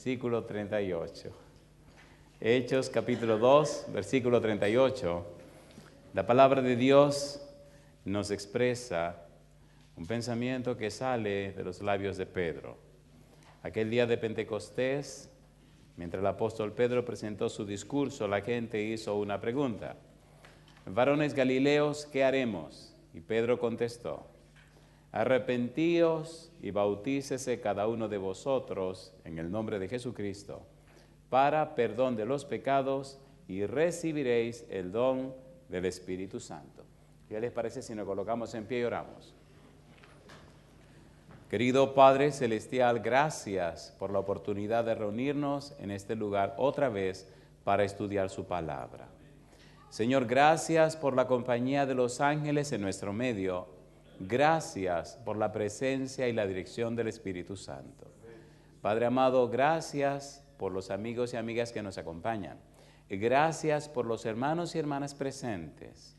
versículo 38. Hechos capítulo 2, versículo 38. La palabra de Dios nos expresa un pensamiento que sale de los labios de Pedro. Aquel día de Pentecostés, mientras el apóstol Pedro presentó su discurso, la gente hizo una pregunta. Varones Galileos, ¿qué haremos? Y Pedro contestó, arrepentíos y bautícese cada uno de vosotros en el nombre de Jesucristo para perdón de los pecados y recibiréis el don del Espíritu Santo. ¿Qué les parece si nos colocamos en pie y oramos? Querido Padre Celestial, gracias por la oportunidad de reunirnos en este lugar otra vez para estudiar su palabra. Señor, gracias por la compañía de los ángeles en nuestro medio. Gracias por la presencia y la dirección del Espíritu Santo. Padre amado, gracias por los amigos y amigas que nos acompañan. Gracias por los hermanos y hermanas presentes,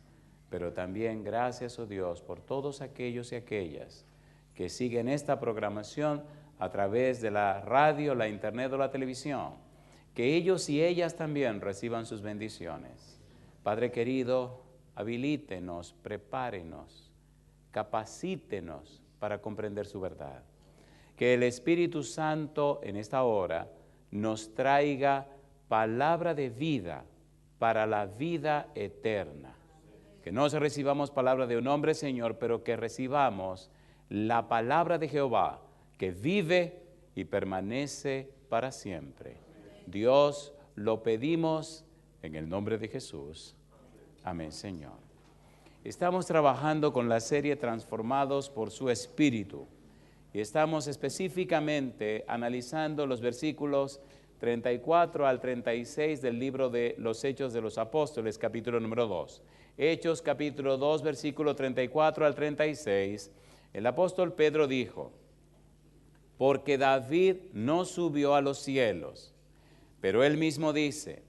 pero también gracias, oh Dios, por todos aquellos y aquellas que siguen esta programación a través de la radio, la internet o la televisión. Que ellos y ellas también reciban sus bendiciones. Padre querido, habilítenos, prepárenos, capacítenos para comprender su verdad. Que el Espíritu Santo en esta hora nos traiga palabra de vida para la vida eterna. Que no recibamos palabra de un hombre, Señor, pero que recibamos la palabra de Jehová, que vive y permanece para siempre. Dios, lo pedimos en el nombre de Jesús. Amén, Señor. Estamos trabajando con la serie Transformados por su Espíritu. Y estamos específicamente analizando los versículos 34 al 36 del libro de los Hechos de los Apóstoles, capítulo número 2. Hechos, capítulo 2, versículo 34 al 36. El apóstol Pedro dijo, porque David no subió a los cielos, pero él mismo dice,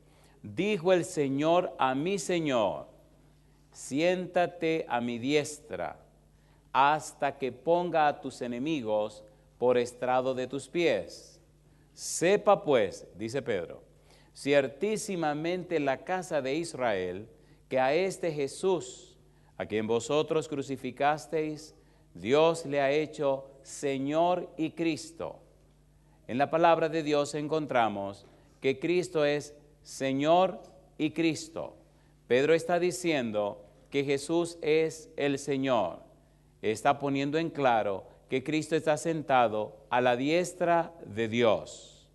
dijo el Señor a mi Señor, siéntate a mi diestra, hasta que ponga a tus enemigos por estrado de tus pies. Sepa pues, dice Pedro, ciertísimamente la casa de Israel, que a este Jesús, a quien vosotros crucificasteis, Dios le ha hecho Señor y Cristo. En la palabra de Dios encontramos que Cristo es Señor y Cristo. Pedro está diciendo que Jesús es el Señor. Está poniendo en claro que Cristo está sentado a la diestra de Dios.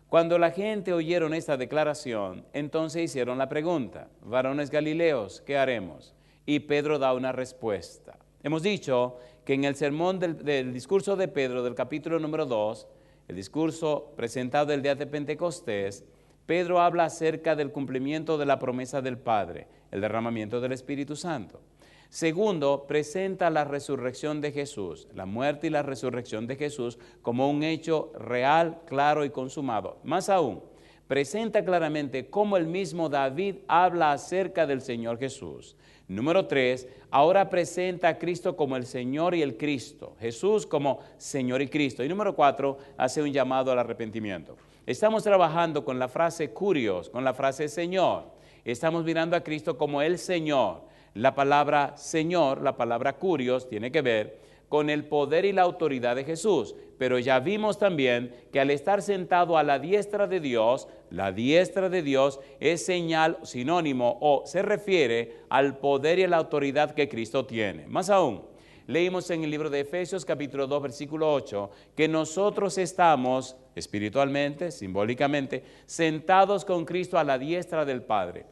Cuando la gente oyeron esta declaración, entonces hicieron la pregunta, varones Galileos, ¿qué haremos? Y Pedro da una respuesta. Hemos dicho que en el sermón del discurso de Pedro, del capítulo número 2, el discurso presentado el día de Pentecostés, Pedro habla acerca del cumplimiento de la promesa del Padre, el derramamiento del Espíritu Santo. Segundo, presenta la resurrección de Jesús, la muerte y la resurrección de Jesús como un hecho real, claro y consumado. Más aún, presenta claramente cómo el mismo David habla acerca del Señor Jesús. Número 3, ahora presenta a Cristo como el Señor y el Cristo, Jesús como Señor y Cristo. Y número 4, hace un llamado al arrepentimiento. Estamos trabajando con la frase curios, con la frase Señor. Estamos mirando a Cristo como el Señor. La palabra Señor, la palabra curios, tiene que ver con el poder y la autoridad de Jesús. Pero ya vimos también que al estar sentado a la diestra de Dios, la diestra de Dios es señal, sinónimo o se refiere al poder y a la autoridad que Cristo tiene. Más aún, leímos en el libro de Efesios capítulo 2 versículo 8 que nosotros estamos espiritualmente, simbólicamente, sentados con Cristo a la diestra del Padre.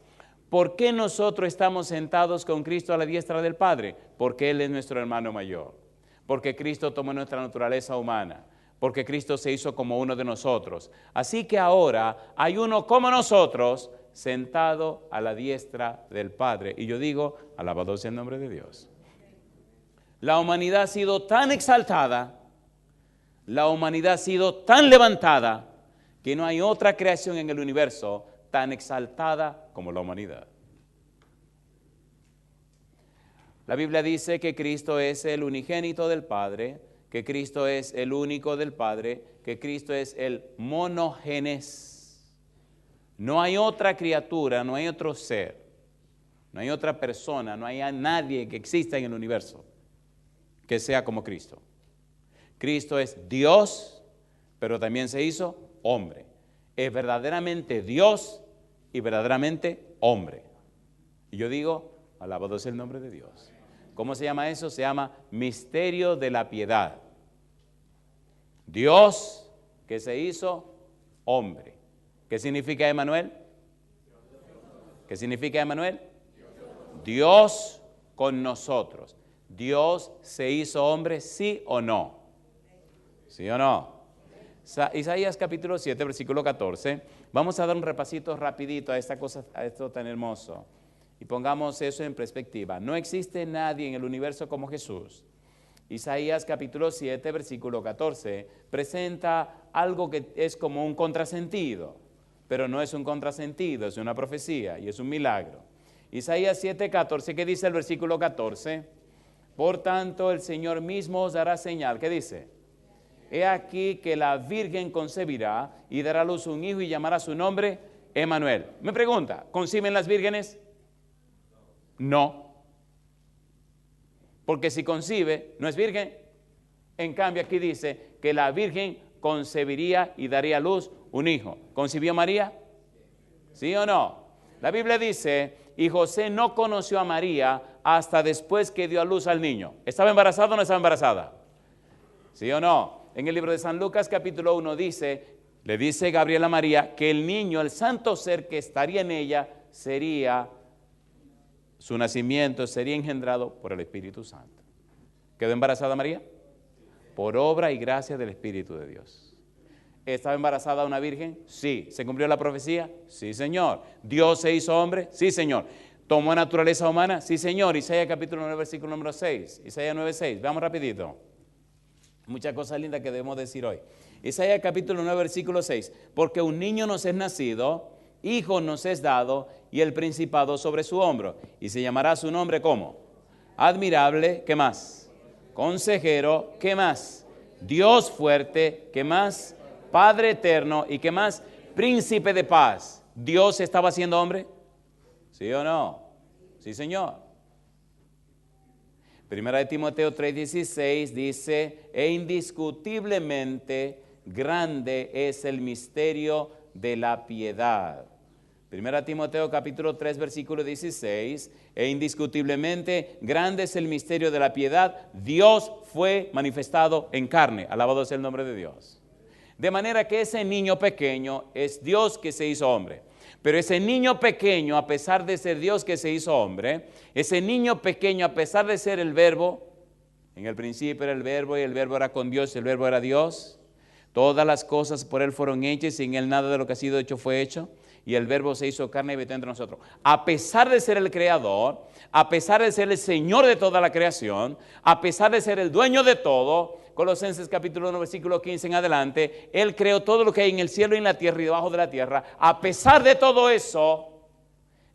¿Por qué nosotros estamos sentados con Cristo a la diestra del Padre? Porque Él es nuestro hermano mayor. Porque Cristo tomó nuestra naturaleza humana. Porque Cristo se hizo como uno de nosotros. Así que ahora hay uno como nosotros sentado a la diestra del Padre. Y yo digo, alabado sea el nombre de Dios. La humanidad ha sido tan exaltada, la humanidad ha sido tan levantada, que no hay otra creación en el universo tan exaltada como la humanidad. La Biblia dice que Cristo es el unigénito del Padre, que Cristo es el único del Padre, que Cristo es el monógenes. No hay otra criatura, no hay otro ser, no hay otra persona, no hay nadie que exista en el universo que sea como Cristo. Cristo es Dios, pero también se hizo hombre. Es verdaderamente Dios y verdaderamente hombre. Y yo digo, alabado sea el nombre de Dios. ¿Cómo se llama eso? Se llama misterio de la piedad. Dios que se hizo hombre. ¿Qué significa Emmanuel? ¿Qué significa Emmanuel? Dios con nosotros. ¿Dios se hizo hombre, sí o no? ¿Sí o no? Isaías capítulo 7, versículo 14. Vamos a dar un repasito rapidito a esta cosa, a esto tan hermoso. Y pongamos eso en perspectiva. No existe nadie en el universo como Jesús. Isaías capítulo 7, versículo 14, presenta algo que es como un contrasentido, pero no es un contrasentido, es una profecía y es un milagro. Isaías 7, 14, ¿qué dice el versículo 14? Por tanto, el Señor mismo os dará señal. ¿Qué dice? He aquí que la Virgen concebirá y dará a luz un hijo y llamará su nombre Emmanuel. Me pregunta, ¿conciben las vírgenes? No. Porque si concibe, no es virgen. En cambio, aquí dice que la Virgen concebiría y daría a luz un hijo. ¿Concibió María? ¿Sí o no? La Biblia dice, y José no conoció a María hasta después que dio a luz al niño. ¿Estaba embarazada o no estaba embarazada? ¿Sí o no? En el libro de San Lucas capítulo 1 dice, le dice Gabriel a María que el niño, el santo ser que estaría en ella, sería, su nacimiento sería engendrado por el Espíritu Santo. ¿Quedó embarazada María? Por obra y gracia del Espíritu de Dios. ¿Estaba embarazada una virgen? Sí. ¿Se cumplió la profecía? Sí, Señor. ¿Dios se hizo hombre? Sí, Señor. ¿Tomó naturaleza humana? Sí, Señor. Isaías capítulo 9, versículo número 6. Isaías 9, 6. Veamos rapidito. Muchas cosas lindas que debemos decir hoy. Isaías capítulo 9, versículo 6. Porque un niño nos es nacido, hijo nos es dado, y el principado sobre su hombro. Y se llamará su nombre ¿cómo? Admirable, ¿qué más? Consejero, ¿qué más? Dios fuerte, ¿qué más? Padre eterno, ¿y qué más? Príncipe de paz. ¿Dios estaba siendo hombre? ¿Sí o no? Sí, Señor. Primera de Timoteo 3:16 dice, e indiscutiblemente grande es el misterio de la piedad. Primera Timoteo capítulo 3 versículo 16, e indiscutiblemente grande es el misterio de la piedad, Dios fue manifestado en carne, alabado sea el nombre de Dios. De manera que ese niño pequeño es Dios que se hizo hombre. Pero ese niño pequeño, a pesar de ser Dios que se hizo hombre, ese niño pequeño, a pesar de ser el verbo, en el principio era el verbo y el verbo era con Dios, el verbo era Dios. Todas las cosas por Él fueron hechas y sin Él nada de lo que ha sido hecho fue hecho. Y el verbo se hizo carne y habitó entre nosotros. A pesar de ser el creador, a pesar de ser el Señor de toda la creación, a pesar de ser el dueño de todo, Colosenses capítulo 1 versículo 15 en adelante, Él creó todo lo que hay en el cielo y en la tierra y debajo de la tierra. A pesar de todo eso,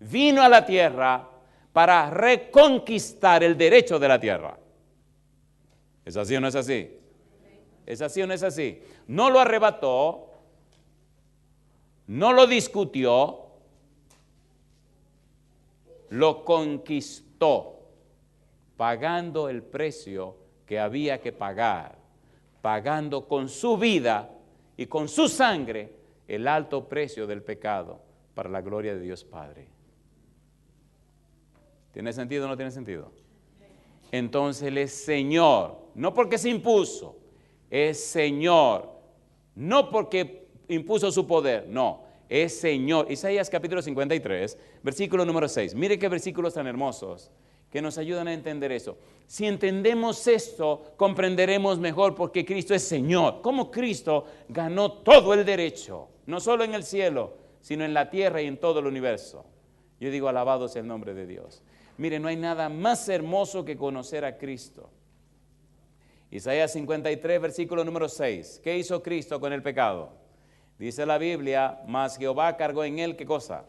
vino a la tierra para reconquistar el derecho de la tierra. ¿Es así o no es así? ¿Es así o no es así? No lo arrebató, no lo discutió, lo conquistó, pagando el precio que había que pagar, pagando con su vida y con su sangre el alto precio del pecado para la gloria de Dios Padre. ¿Tiene sentido o no tiene sentido? Entonces Él es Señor, no porque se impuso, es Señor, no porque impuso su poder, no, es Señor. Isaías capítulo 53, versículo número 6. Mire qué versículos tan hermosos que nos ayudan a entender eso. Si entendemos esto, comprenderemos mejor porque Cristo es Señor. Cómo Cristo ganó todo el derecho, no solo en el cielo, sino en la tierra y en todo el universo. Yo digo, alabado sea el nombre de Dios. Mire, no hay nada más hermoso que conocer a Cristo. Isaías 53, versículo número 6. ¿Qué hizo Cristo con el pecado? Dice la Biblia, mas Jehová cargó en él, ¿qué cosa?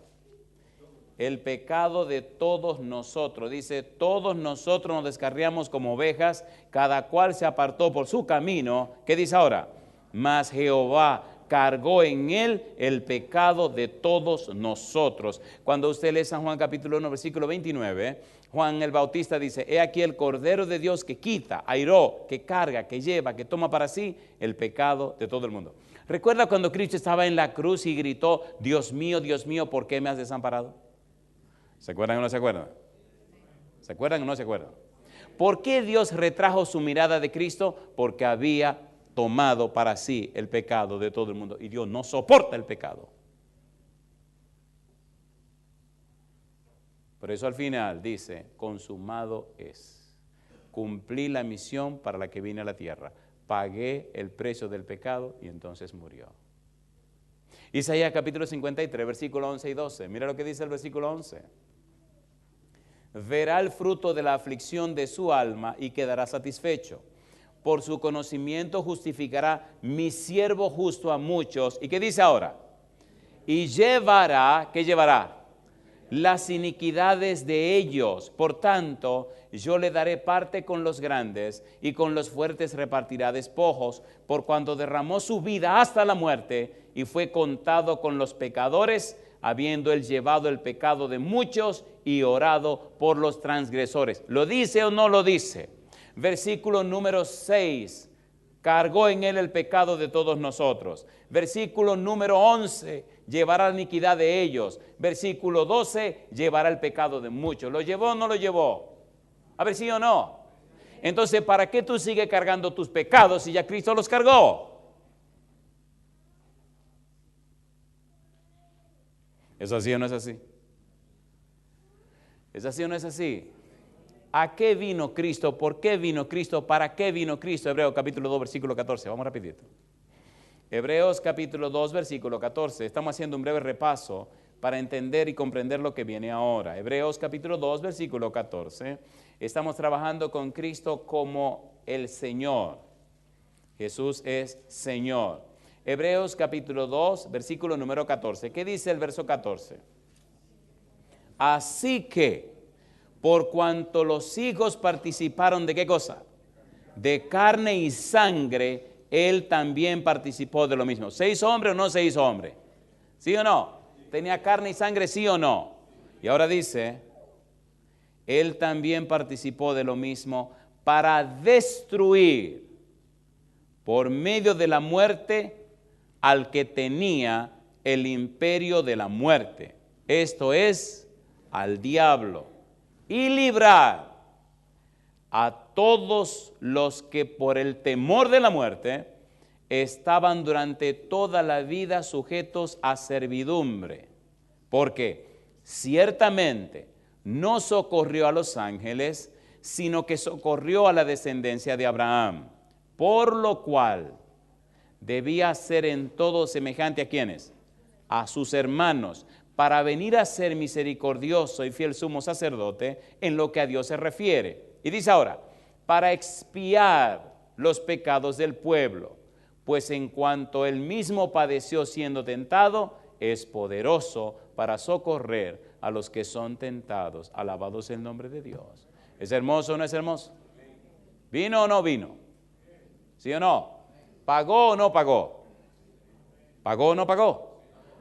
el pecado de todos nosotros. Dice, todos nosotros nos descarriamos como ovejas, cada cual se apartó por su camino. ¿Qué dice ahora? Mas Jehová cargó en él el pecado de todos nosotros. Cuando usted lee San Juan capítulo 1, versículo 29, Juan el Bautista dice, he aquí el Cordero de Dios que quita, airó, que carga, que lleva, que toma para sí el pecado de todo el mundo. ¿Recuerda cuando Cristo estaba en la cruz y gritó, Dios mío, ¿por qué me has desamparado? ¿Se acuerdan o no se acuerdan? ¿Se acuerdan o no se acuerdan? ¿Por qué Dios retrajo su mirada de Cristo? Porque había tomado para sí el pecado de todo el mundo. Y Dios no soporta el pecado. Por eso al final dice, consumado es. Cumplí la misión para la que vine a la tierra. Pagué el precio del pecado y entonces murió. Isaías capítulo 53, versículo 11 y 12. Mira lo que dice el versículo 11. Verá el fruto de la aflicción de su alma y quedará satisfecho. Por su conocimiento justificará mi siervo justo a muchos. ¿Y qué dice ahora? Y llevará, ¿qué llevará? Las iniquidades de ellos. Por tanto, yo le daré parte con los grandes y con los fuertes repartirá despojos, por cuanto derramó su vida hasta la muerte y fue contado con los pecadores, habiendo él llevado el pecado de muchos y orado por los transgresores. ¿Lo dice o no lo dice? Versículo número 6, cargó en él el pecado de todos nosotros. Versículo número 11, llevará la iniquidad de ellos. Versículo 12, llevará el pecado de muchos. ¿Lo llevó o no lo llevó? A ver, sí o no. Entonces, ¿para qué tú sigues cargando tus pecados si ya Cristo los cargó? ¿Es así o no es así? ¿Es así o no es así? ¿A qué vino Cristo? ¿Por qué vino Cristo? ¿Para qué vino Cristo? Hebreos capítulo 2, versículo 14. Vamos rapidito. Hebreos capítulo 2, versículo 14. Estamos haciendo un breve repaso para entender y comprender lo que viene ahora. Hebreos capítulo 2, versículo 14. Estamos trabajando con Cristo como el Señor. Jesús es Señor. Hebreos capítulo 2, versículo número 14. ¿Qué dice el verso 14? Así que, por cuanto los hijos participaron de ¿qué cosa? De carne y sangre, él también participó de lo mismo. ¿Se hizo hombre o no se hizo hombre? ¿Sí o no? ¿Tenía carne y sangre, sí o no? Y ahora dice, él también participó de lo mismo para destruir por medio de la muerte al que tenía el imperio de la muerte. Esto es, al diablo. Y librar a todos los que por el temor de la muerte estaban durante toda la vida sujetos a servidumbre. Porque ciertamente no socorrió a los ángeles, sino que socorrió a la descendencia de Abraham. Por lo cual debía ser en todo semejante ¿a quiénes? A sus hermanos, para venir a ser misericordioso y fiel sumo sacerdote en lo que a Dios se refiere. Y dice ahora, para expiar los pecados del pueblo, pues en cuanto él mismo padeció siendo tentado, es poderoso para socorrer a los que son tentados. Alabado sea el nombre de Dios. ¿Es hermoso o no es hermoso? ¿Vino o no vino? ¿Sí o no? ¿Pagó o no pagó? ¿Pagó o no pagó?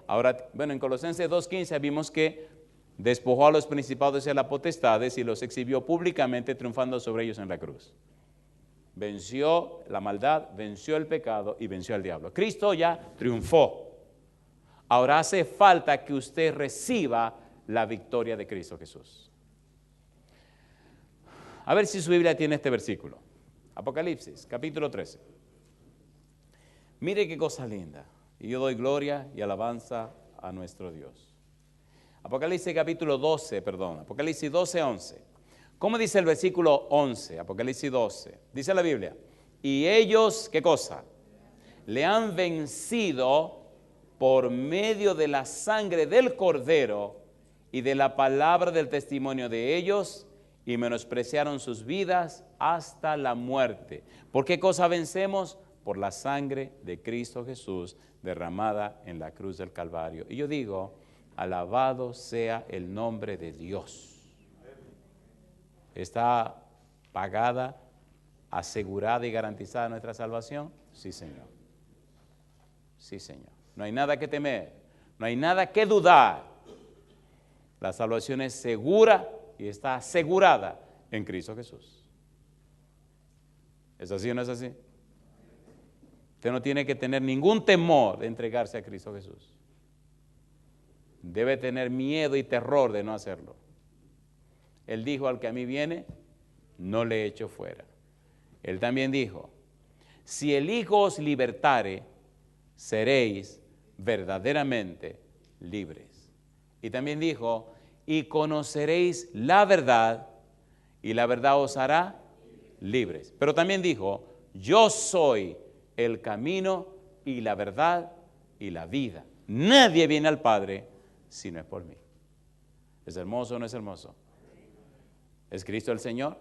Ahora, bueno, en Colosenses 2:15 vimos que despojó a los principados y a las potestades y los exhibió públicamente triunfando sobre ellos en la cruz. Venció la maldad, venció el pecado y venció al diablo. Cristo ya triunfó. Ahora hace falta que usted reciba la victoria de Cristo Jesús. A ver si su Biblia tiene este versículo. Apocalipsis, capítulo 13. Mire qué cosa linda. Y yo doy gloria y alabanza a nuestro Dios. Apocalipsis capítulo 12, Apocalipsis 12, 11. ¿Cómo dice el versículo 11? Apocalipsis 12. Dice la Biblia. Y ellos, ¿qué cosa? Le han vencido por medio de la sangre del Cordero y de la palabra del testimonio de ellos, y menospreciaron sus vidas hasta la muerte. ¿Por qué cosa vencemos? Por la sangre de Cristo Jesús derramada en la cruz del Calvario. Y yo digo, Alabado sea el nombre de Dios. ¿Está pagada, asegurada y garantizada nuestra salvación? Sí, Señor. Sí, Señor. No hay nada que temer, no hay nada que dudar. La salvación es segura y está asegurada en Cristo Jesús. ¿Es así o no es así? Usted no tiene que tener ningún temor de entregarse a Cristo Jesús. Debe tener miedo y terror de no hacerlo. Él dijo: al que a mí viene, no le echo fuera. Él también dijo: si el Hijo os libertare, seréis verdaderamente libres. Y también dijo: y conoceréis la verdad, y la verdad os hará libres. Pero también dijo: yo soy el camino y la verdad y la vida. Nadie viene al Padre si no es por mí. ¿Es hermoso o no es hermoso? ¿Es Cristo el Señor?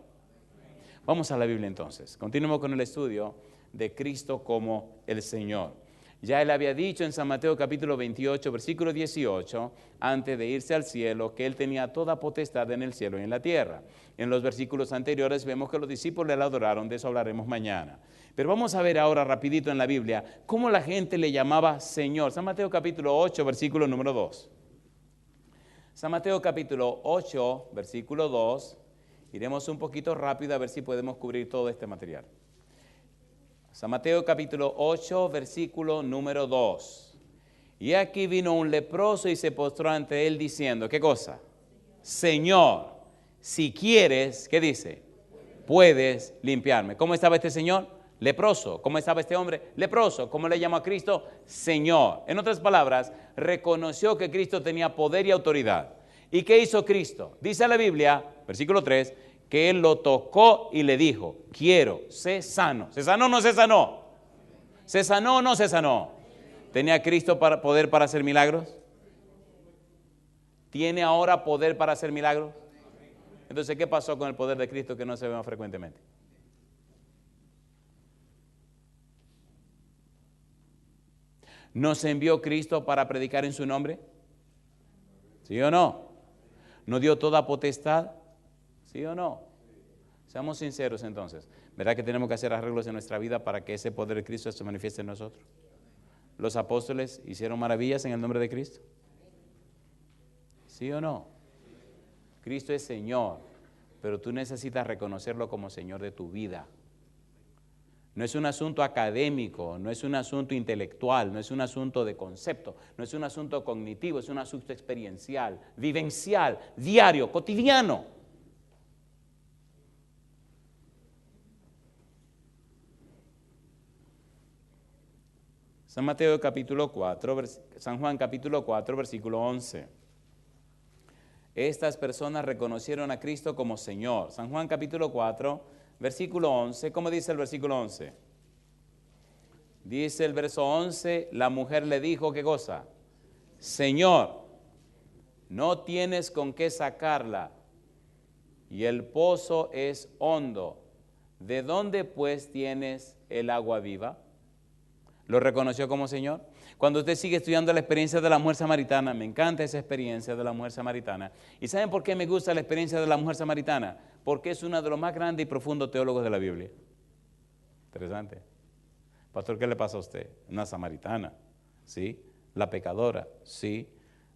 Vamos a la Biblia entonces. Continuemos con el estudio de Cristo como el Señor. Ya Él había dicho en San Mateo capítulo 28, versículo 18, antes de irse al cielo, que Él tenía toda potestad en el cielo y en la tierra. En los versículos anteriores vemos que los discípulos le adoraron, de eso hablaremos mañana. Pero vamos a ver ahora rapidito en la Biblia cómo la gente le llamaba Señor. San Mateo capítulo 8, versículo número 2. San Mateo capítulo 8, versículo 2. Iremos un poquito rápido a ver si podemos cubrir todo este material. San Mateo capítulo 8, versículo número 2. Y aquí vino un leproso y se postró ante él diciendo, ¿qué cosa? Señor, si quieres, ¿qué dice? Puedes limpiarme. ¿Cómo estaba este señor? Leproso. ¿Cómo estaba este hombre? Leproso. ¿Cómo le llamó a Cristo? Señor. En otras palabras, reconoció que Cristo tenía poder y autoridad. ¿Y qué hizo Cristo? Dice la Biblia, versículo 3, que Él lo tocó y le dijo, quiero, sé sano. ¿Se sanó o no se sanó? ¿Se sanó o no se sanó? ¿Tenía Cristo poder para hacer milagros? ¿Tiene ahora poder para hacer milagros? Entonces, ¿qué pasó con el poder de Cristo que no se ve más frecuentemente? ¿Nos envió Cristo para predicar en su nombre? ¿Sí o no? ¿No dio toda potestad? ¿Sí o no? Seamos sinceros entonces. ¿Verdad que tenemos que hacer arreglos en nuestra vida para que ese poder de Cristo se manifieste en nosotros? ¿Los apóstoles hicieron maravillas en el nombre de Cristo? ¿Sí o no? Cristo es Señor, pero tú necesitas reconocerlo como Señor de tu vida. No es un asunto académico, no es un asunto intelectual, no es un asunto de concepto, no es un asunto cognitivo, es un asunto experiencial, vivencial, diario, cotidiano. San Mateo capítulo 4, San Juan capítulo 4, versículo 11. Estas personas reconocieron a Cristo como Señor. San Juan capítulo 4, versículo 11, ¿cómo dice el versículo 11? Dice el verso 11, la mujer le dijo, ¿qué cosa? Señor, no tienes con qué sacarla, y el pozo es hondo. ¿De dónde pues tienes el agua viva? ¿Lo reconoció como Señor? Cuando usted sigue estudiando la experiencia de la mujer samaritana, me encanta esa experiencia de la mujer samaritana. ¿Y saben por qué me gusta la experiencia de la mujer samaritana? Porque es uno de los más grandes y profundos teólogos de la Biblia. Interesante. Pastor, ¿qué le pasa a usted? Una samaritana, ¿sí? La pecadora, ¿sí?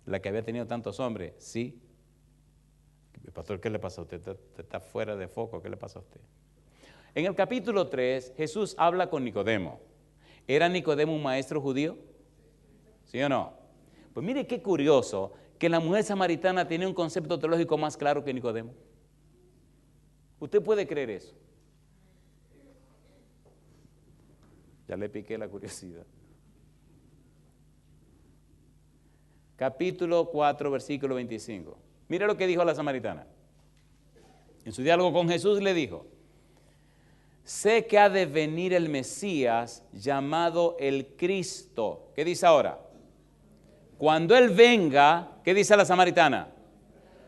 La que había tenido tantos hombres, ¿sí? Pastor, ¿qué le pasa a usted? Usted está fuera de foco, ¿qué le pasa a usted? En el capítulo 3, Jesús habla con Nicodemo. ¿Era Nicodemo un maestro judío? ¿Sí o no? Pues mire qué curioso que la mujer samaritana tiene un concepto teológico más claro que Nicodemo. ¿Usted puede creer eso? Ya le piqué la curiosidad. Capítulo 4, versículo 25. Mire lo que dijo la samaritana. En su diálogo con Jesús le dijo, sé que ha de venir el Mesías llamado el Cristo. ¿Qué dice ahora? Cuando Él venga, ¿qué dice la samaritana?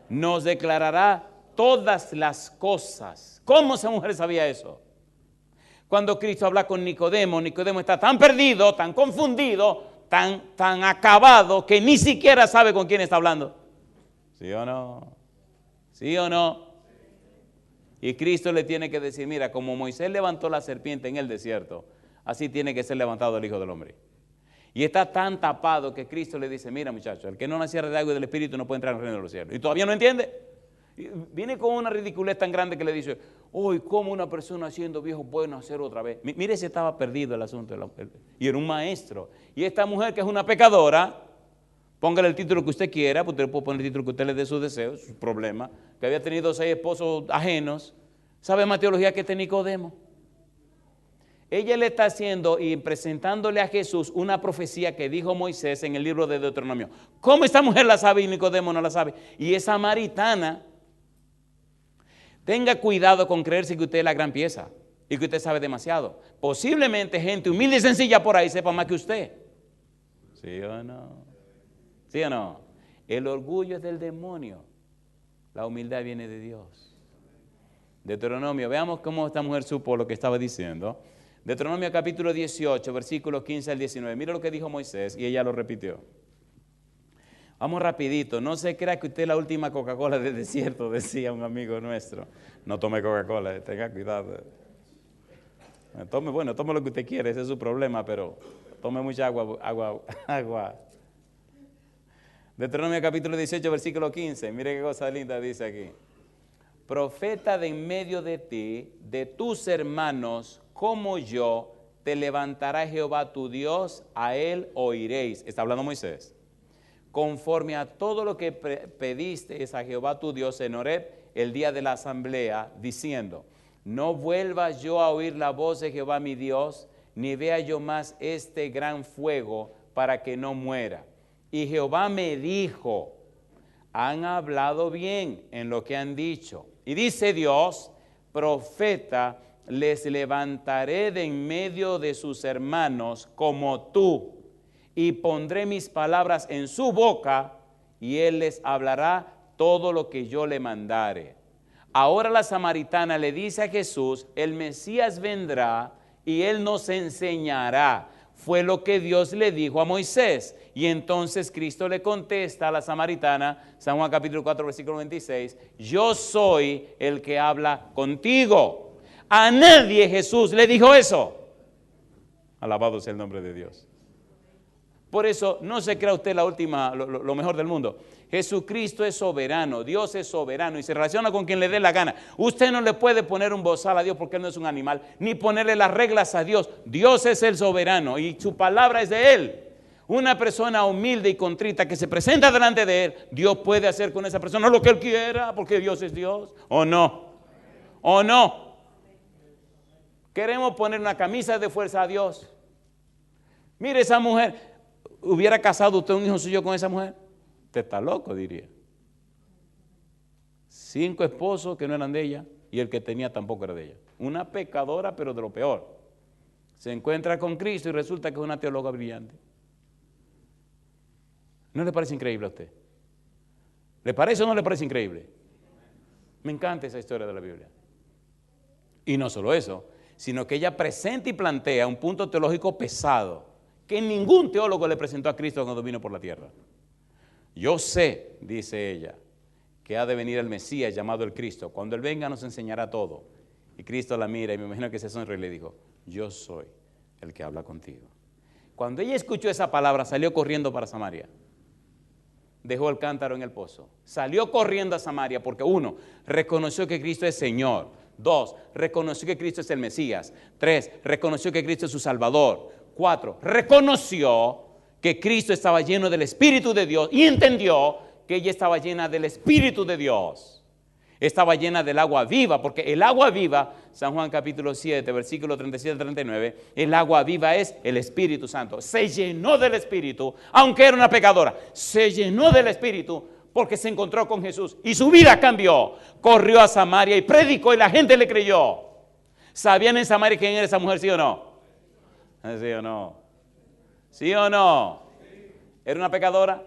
Nos declarará todas las cosas. ¿Cómo esa mujer sabía eso? Cuando Cristo habla con Nicodemo, Nicodemo está tan perdido, tan confundido, tan acabado que ni siquiera sabe con quién está hablando. ¿Sí o no? ¿Sí o no? Y Cristo le tiene que decir, mira, como Moisés levantó la serpiente en el desierto, así tiene que ser levantado el Hijo del Hombre. Y está tan tapado que Cristo le dice, mira muchacho, el que no naciera de agua y del Espíritu no puede entrar en el reino de los cielos. Y todavía no entiende. Y viene con una ridiculez tan grande que le dice, hoy ¿cómo una persona siendo viejo puede nacer otra vez? Mire si estaba perdido el asunto. Y era un maestro. Y esta mujer que es una pecadora, póngale el título que usted quiera, porque usted puede poner el título que usted le dé sus deseos, su problema, que había tenido 6 esposos ajenos. ¿Sabe más teología que este Nicodemo? Ella le está haciendo y presentándole a Jesús una profecía que dijo Moisés en el libro de Deuteronomio. ¿Cómo esta mujer la sabe y Nicodemo no la sabe? Y es samaritana. Tenga cuidado con creerse que usted es la gran pieza y que usted sabe demasiado. Posiblemente gente humilde y sencilla por ahí sepa más que usted. ¿Sí o no? ¿Sí o no? El orgullo es del demonio. La humildad viene de Dios. Deuteronomio, veamos cómo esta mujer supo lo que estaba diciendo. Deuteronomio capítulo 18, versículos 15 al 19. Mira lo que dijo Moisés y ella lo repitió. Vamos rapidito, no se crea que usted es la última Coca-Cola del desierto, decía un amigo nuestro. No tome Coca-Cola, tenga cuidado. Tome lo que usted quiere, ese es su problema, pero tome mucha agua. Deuteronomio capítulo 18, versículo 15. Mire qué cosa linda dice aquí. Profeta de en medio de ti, de tus hermanos, como yo, te levantará Jehová tu Dios, a él oiréis. Está hablando Moisés. Conforme a todo lo que pediste a Jehová tu Dios en Horeb, el día de la asamblea, diciendo, no vuelva yo a oír la voz de Jehová mi Dios, ni vea yo más este gran fuego para que no muera. Y Jehová me dijo, han hablado bien en lo que han dicho. Y dice Dios, profeta, les levantaré de en medio de sus hermanos como tú, y pondré mis palabras en su boca, y él les hablará todo lo que yo le mandare. Ahora la samaritana le dice a Jesús, el Mesías vendrá y él nos enseñará. Fue lo que Dios le dijo a Moisés. Y entonces Cristo le contesta a la samaritana, San Juan capítulo 4, versículo 26, yo soy el que habla contigo. A nadie Jesús le dijo eso. Alabado sea el nombre de Dios. Por eso no se crea usted la última, lo mejor del mundo. Jesucristo es soberano, Dios es soberano y se relaciona con quien le dé la gana. Usted no le puede poner un bozal a Dios porque Él no es un animal, ni ponerle las reglas a Dios. Dios es el soberano y su palabra es de Él. Una persona humilde y contrita que se presenta delante de Él, Dios puede hacer con esa persona lo que Él quiera porque Dios es Dios. ¿O no? ¿O no? Queremos poner una camisa de fuerza a Dios. Mire esa mujer, ¿hubiera casado usted un hijo suyo con esa mujer? Usted está loco, diría. 5 esposos que no eran de ella y el que tenía tampoco era de ella. Una pecadora, pero de lo peor. Se encuentra con Cristo y resulta que es una teóloga brillante. ¿No le parece increíble a usted? ¿Le parece o no le parece increíble? Me encanta esa historia de la Biblia. Y no solo eso, sino que ella presenta y plantea un punto teológico pesado que ningún teólogo le presentó a Cristo cuando vino por la tierra. Yo sé, dice ella, que ha de venir el Mesías llamado el Cristo. Cuando Él venga nos enseñará todo. Y Cristo la mira y me imagino que se sonrió y le dijo, yo soy el que habla contigo. Cuando ella escuchó esa palabra, salió corriendo para Samaria. Dejó el cántaro en el pozo. Salió corriendo a Samaria porque 1, reconoció que Cristo es Señor. 2, reconoció que Cristo es el Mesías. 3, reconoció que Cristo es su Salvador. 4, reconoció que Cristo estaba lleno del Espíritu de Dios y entendió que ella estaba llena del Espíritu de Dios. Estaba llena del agua viva, porque el agua viva, San Juan capítulo 7, versículo 37-39, el agua viva es el Espíritu Santo. Se llenó del Espíritu, aunque era una pecadora, se llenó del Espíritu porque se encontró con Jesús y su vida cambió. Corrió a Samaria y predicó y la gente le creyó. ¿Sabían en Samaria quién era esa mujer, sí o no? ¿Sí o no? ¿Sí o no? ¿Era una pecadora?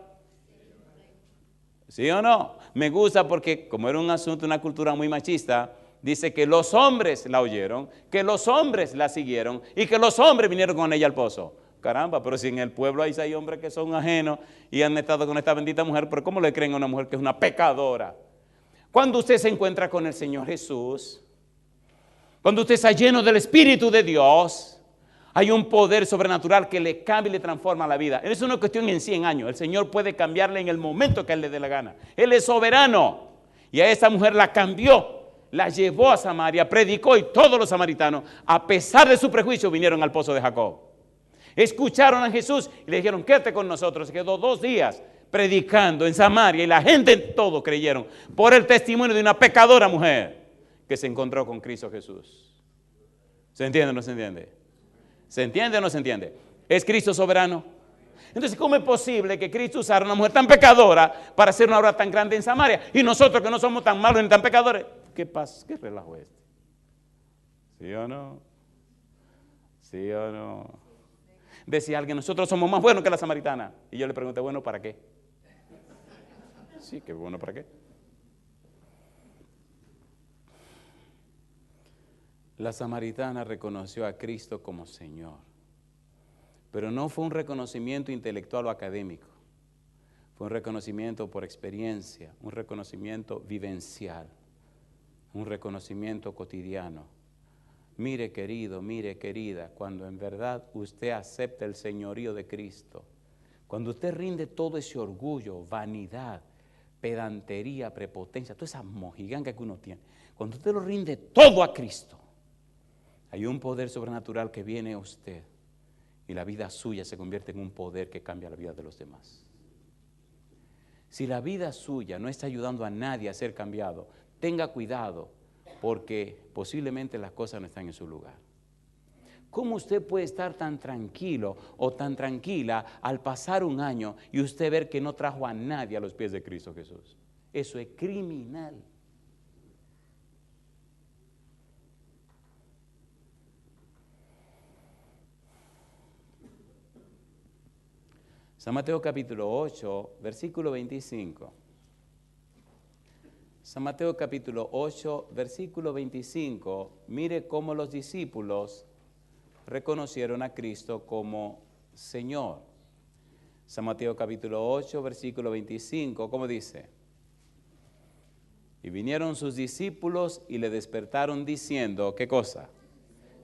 ¿Sí o no? Me gusta porque como era un asunto, una cultura muy machista, dice que los hombres la oyeron, que los hombres la siguieron y que los hombres vinieron con ella al pozo. caramba, pero si en el pueblo hay hombres que son ajenos y han estado con esta bendita mujer, pero ¿cómo le creen a una mujer que es una pecadora? Cuando usted se encuentra con el Señor Jesús, cuando usted está lleno del Espíritu de Dios, hay un poder sobrenatural que le cambia y le transforma la vida. Es una cuestión en 100 años. El Señor puede cambiarle en el momento que Él le dé la gana. Él es soberano. Y a esa mujer la cambió, la llevó a Samaria, predicó y todos los samaritanos, a pesar de su prejuicio, vinieron al pozo de Jacob. Escucharon a Jesús y le dijeron, quédate con nosotros. Se quedó 2 días predicando en Samaria y la gente todos creyeron por el testimonio de una pecadora mujer que se encontró con Cristo Jesús. ¿Se entiende o no se entiende? ¿Se entiende o no se entiende? ¿Es Cristo soberano? Entonces, ¿cómo es posible que Cristo usara una mujer tan pecadora para hacer una obra tan grande en Samaria? Y nosotros que no somos tan malos ni tan pecadores. ¿Qué pasa? ¿Qué relajo es este? ¿Sí o no? ¿Sí o no? Decía alguien, nosotros somos más buenos que la samaritana. Y yo le pregunté, bueno, ¿para qué? Sí, qué bueno, ¿para qué? La samaritana reconoció a Cristo como Señor, pero no fue un reconocimiento intelectual o académico, fue un reconocimiento por experiencia, un reconocimiento vivencial, un reconocimiento cotidiano. Mire querido, mire querida, cuando en verdad usted acepta el señorío de Cristo, cuando usted rinde todo ese orgullo, vanidad, pedantería, prepotencia, toda esa mojiganga que uno tiene, cuando usted lo rinde todo a Cristo, hay un poder sobrenatural que viene a usted y la vida suya se convierte en un poder que cambia la vida de los demás. Si la vida suya no está ayudando a nadie a ser cambiado, tenga cuidado porque posiblemente las cosas no están en su lugar. ¿Cómo usted puede estar tan tranquilo o tan tranquila al pasar un año y usted ver que no trajo a nadie a los pies de Cristo Jesús? Eso es criminal. San Mateo capítulo 8, versículo 25. San Mateo capítulo 8, versículo 25. Mire cómo los discípulos reconocieron a Cristo como Señor. San Mateo capítulo 8, versículo 25. ¿Cómo dice? Y vinieron sus discípulos y le despertaron diciendo, ¿qué cosa?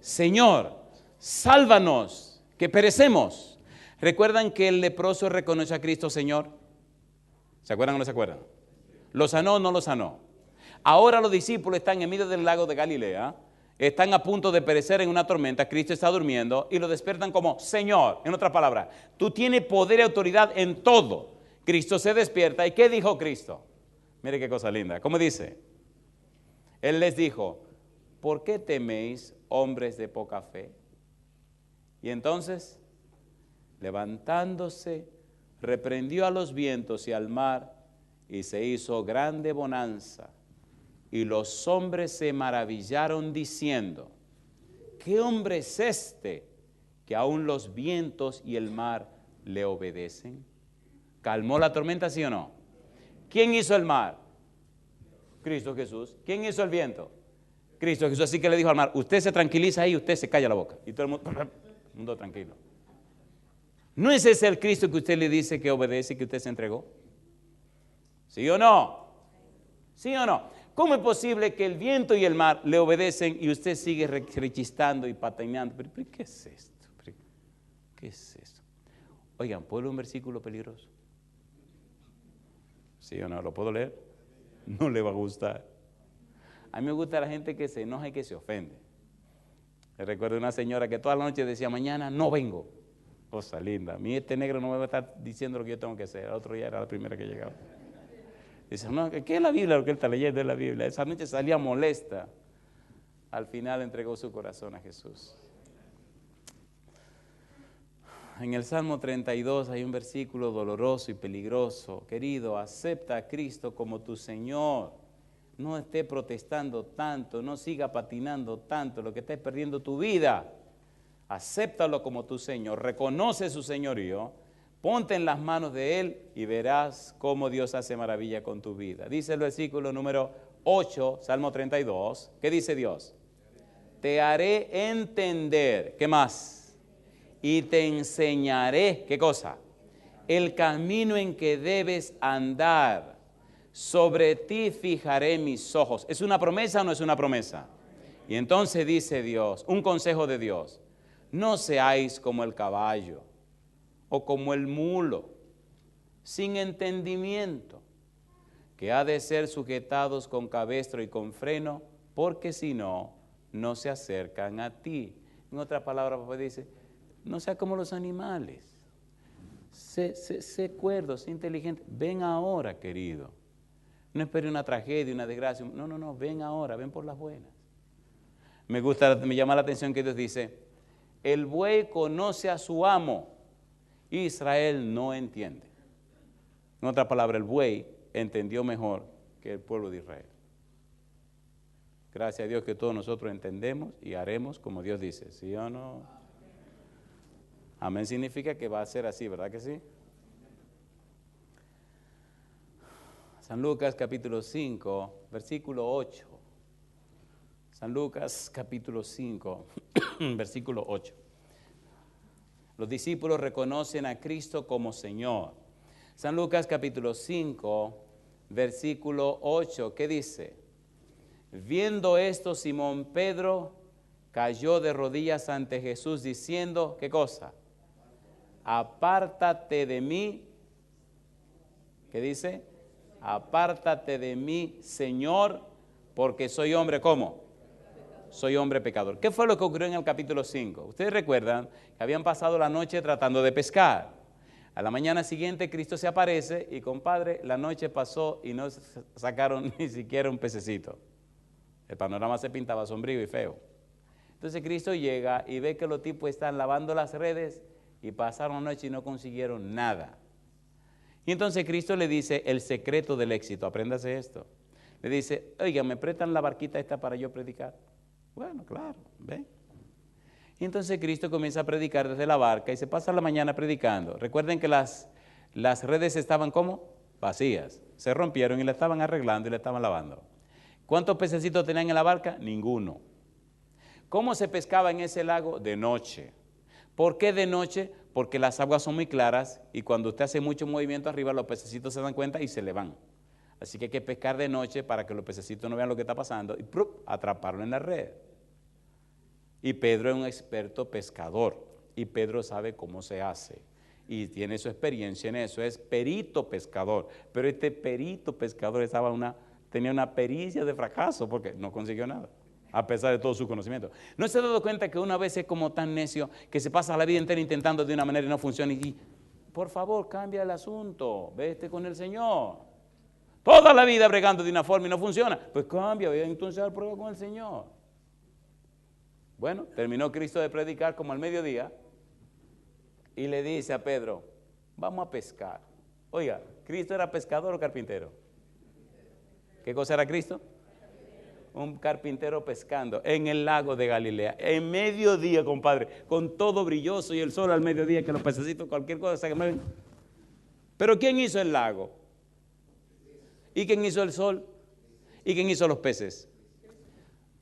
Señor, sálvanos, que perecemos. ¿Recuerdan que el leproso reconoce a Cristo Señor? ¿Se acuerdan o no se acuerdan? ¿Lo sanó o no lo sanó? Ahora los discípulos están en medio del lago de Galilea, están a punto de perecer en una tormenta, Cristo está durmiendo y lo despiertan como Señor. En otras palabras, tú tienes poder y autoridad en todo. Cristo se despierta y ¿qué dijo Cristo? Mire qué cosa linda. ¿Cómo dice? Él les dijo, ¿por qué teméis, hombres de poca fe? Y entonces, levantándose, reprendió a los vientos y al mar, y se hizo grande bonanza. Y los hombres se maravillaron diciendo, ¿qué hombre es este que aún los vientos y el mar le obedecen? ¿Calmó la tormenta, sí o no? ¿Quién hizo el mar? Cristo Jesús. ¿Quién hizo el viento? Cristo Jesús. Así que le dijo al mar, usted se tranquiliza ahí, usted se calla la boca. Y todo el mundo tranquilo. ¿No es ese el Cristo que usted le dice que obedece y que usted se entregó? ¿Sí o no? ¿Sí o no? ¿Cómo es posible que el viento y el mar le obedecen y usted sigue rechistando y patinando? ¿Pero qué es esto? ¿Qué es esto? Oigan, ¿puedo leer un versículo peligroso? ¿Sí o no? ¿Lo puedo leer? No le va a gustar. A mí me gusta la gente que se enoja y que se ofende. Me recuerdo una señora que toda la noche decía, mañana no vengo. Cosa linda. A mí este negro no me va a estar diciendo lo que yo tengo que hacer. El otro día era la primera que llegaba. Dice, no, ¿qué es la Biblia? Lo que él está leyendo es la Biblia. Esa noche salía molesta. Al final entregó su corazón a Jesús. En el Salmo 32 hay un versículo doloroso y peligroso. Querido, acepta a Cristo como tu Señor. No esté protestando tanto, no siga patinando tanto, lo que estés perdiendo tu vida. Acéptalo como tu Señor, reconoce su señorío, ponte en las manos de Él y verás cómo Dios hace maravilla con tu vida. Dice el versículo número 8, Salmo 32, ¿qué dice Dios? Te haré entender, ¿qué más? y te enseñaré, ¿qué cosa? El camino en que debes andar. Sobre ti fijaré mis ojos. ¿Es una promesa o no es una promesa? Y entonces dice Dios, un consejo de Dios: no seáis como el caballo o como el mulo, sin entendimiento, que ha de ser sujetados con cabestro y con freno, porque si no, no se acercan a ti. En otra palabra, papá dice, no sea como los animales. Sé cuerdo, sé inteligente. Ven ahora, querido. No espere una tragedia, una desgracia. No, ven ahora, ven por las buenas. Me llama la atención que Dios dice, el buey conoce a su amo, Israel no entiende. En otra palabra, el buey entendió mejor que el pueblo de Israel. Gracias a Dios que todos nosotros entendemos y haremos como Dios dice, ¿sí o no? Amén significa que va a ser así, ¿verdad que sí? San Lucas capítulo 5, versículo 8. San Lucas capítulo 5, versículo 8. Los discípulos reconocen a Cristo como Señor. San Lucas capítulo 5, versículo 8, ¿qué dice? Viendo esto, Simón Pedro cayó de rodillas ante Jesús diciendo, ¿qué cosa? Apártate de mí. ¿Qué dice? Apártate de mí, Señor, porque soy hombre, ¿cómo? Soy hombre pecador. ¿Qué fue lo que ocurrió en el capítulo 5? Ustedes recuerdan que habían pasado la noche tratando de pescar. A la mañana siguiente Cristo se aparece y, compadre, la noche pasó y no sacaron ni siquiera un pececito. El panorama se pintaba sombrío y feo. Entonces Cristo llega y ve que los tipos están lavando las redes y pasaron la noche y no consiguieron nada. Y entonces Cristo le dice el secreto del éxito, apréndase esto. Le dice, oiga, ¿me prestan la barquita esta para yo predicar? Bueno, claro, ven. Y entonces Cristo comienza a predicar desde la barca y se pasa la mañana predicando. Recuerden que las redes estaban ¿cómo? Vacías. Se rompieron y la estaban arreglando y la estaban lavando. ¿Cuántos pececitos tenían en la barca? Ninguno. ¿Cómo se pescaba en ese lago? De noche. ¿Por qué de noche? Porque las aguas son muy claras y cuando usted hace mucho movimiento arriba, los pececitos se dan cuenta y se le van. Así que hay que pescar de noche para que los pececitos no vean lo que está pasando y atraparlo en la red. Y Pedro es un experto pescador y Pedro sabe cómo se hace y tiene su experiencia en eso, es perito pescador. Pero este perito pescador tenía una pericia de fracaso porque no consiguió nada, a pesar de todo su conocimiento. ¿No se ha dado cuenta que una vez es como tan necio que se pasa la vida entera intentando de una manera y no funciona? Y por favor, cambia el asunto, vete con el Señor. Toda la vida bregando de una forma y no funciona, pues cambia, voy a entonces dar prueba con el Señor. Bueno, terminó Cristo de predicar como al mediodía y le dice a Pedro, vamos a pescar. Oiga, ¿Cristo era pescador o carpintero? ¿Qué cosa era Cristo? Un carpintero pescando en el lago de Galilea, en mediodía, compadre, con todo brilloso y el sol al mediodía, que los pececitos, cualquier cosa se mueven. Pero ¿quién hizo el lago? ¿Y quién hizo el sol? ¿Y quién hizo los peces?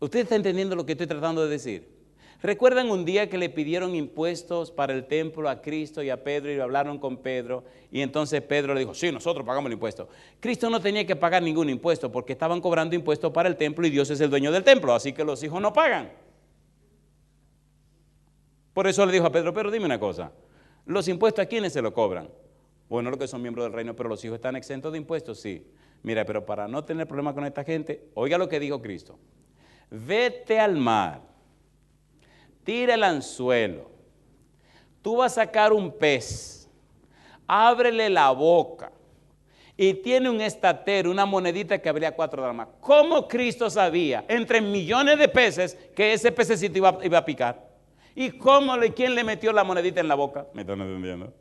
¿Usted está entendiendo lo que estoy tratando de decir? ¿Recuerdan un día que le pidieron impuestos para el templo a Cristo y a Pedro y hablaron con Pedro? Y entonces Pedro le dijo, sí, nosotros pagamos el impuesto. Cristo no tenía que pagar ningún impuesto porque estaban cobrando impuestos para el templo y Dios es el dueño del templo, así que los hijos no pagan. Por eso le dijo a Pedro, pero dime una cosa, ¿los impuestos a quiénes se lo cobran? Bueno, los que son miembros del reino, pero los hijos están exentos de impuestos, sí. Mira, pero para no tener problemas con esta gente, oiga lo que dijo Cristo. Vete al mar, tira el anzuelo, tú vas a sacar un pez, ábrele la boca y tiene un estatero, una monedita que habría 4 dracmas. ¿Cómo Cristo sabía entre millones de peces que ese pececito iba a picar? ¿Y quién le metió la monedita en la boca? ¿Me están entendiendo?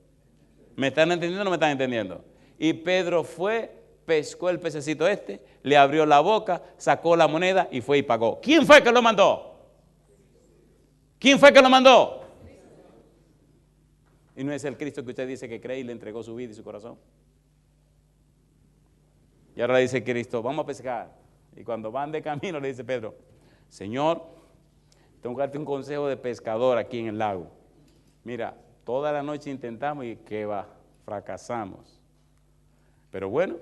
¿Me están entendiendo o no me están entendiendo? Y Pedro fue, pescó el pececito le abrió la boca, sacó la moneda y fue y pagó. ¿Quién fue que lo mandó? ¿Quién fue que lo mandó? Y no es el Cristo que usted dice que cree y le entregó su vida y su corazón. Y ahora le dice Cristo, vamos a pescar. Y cuando van de camino le dice Pedro, Señor, tengo que darte un consejo de pescador aquí en el lago. Mira, toda la noche intentamos y que va, fracasamos. Pero bueno,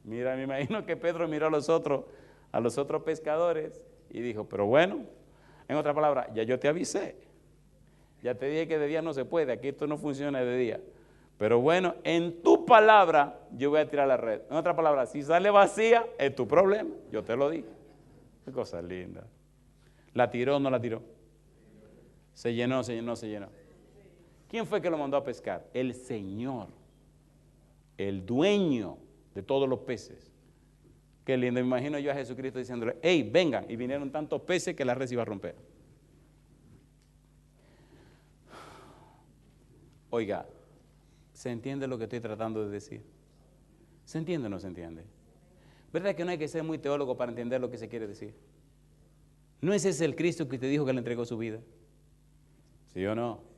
mira, me imagino que Pedro miró a los otros pescadores y dijo, pero bueno, en otra palabra, ya yo te avisé. Ya te dije que de día no se puede, aquí esto no funciona de día. Pero bueno, en tu palabra yo voy a tirar la red. En otra palabra, si sale vacía, es tu problema. Yo te lo dije. Qué cosa linda. ¿La tiró o no la tiró? Se llenó, no se llenó. ¿Quién fue que lo mandó a pescar? El Señor, el dueño de todos los peces. Qué lindo, me imagino yo a Jesucristo diciéndole, hey, vengan, y vinieron tantos peces que la red se iba a romper. Oiga, ¿se entiende lo que estoy tratando de decir? ¿Se entiende o no se entiende? ¿Verdad que no hay que ser muy teólogo para entender lo que se quiere decir? ¿No es ese el Cristo que usted dijo que le entregó su vida? ¿Sí o no?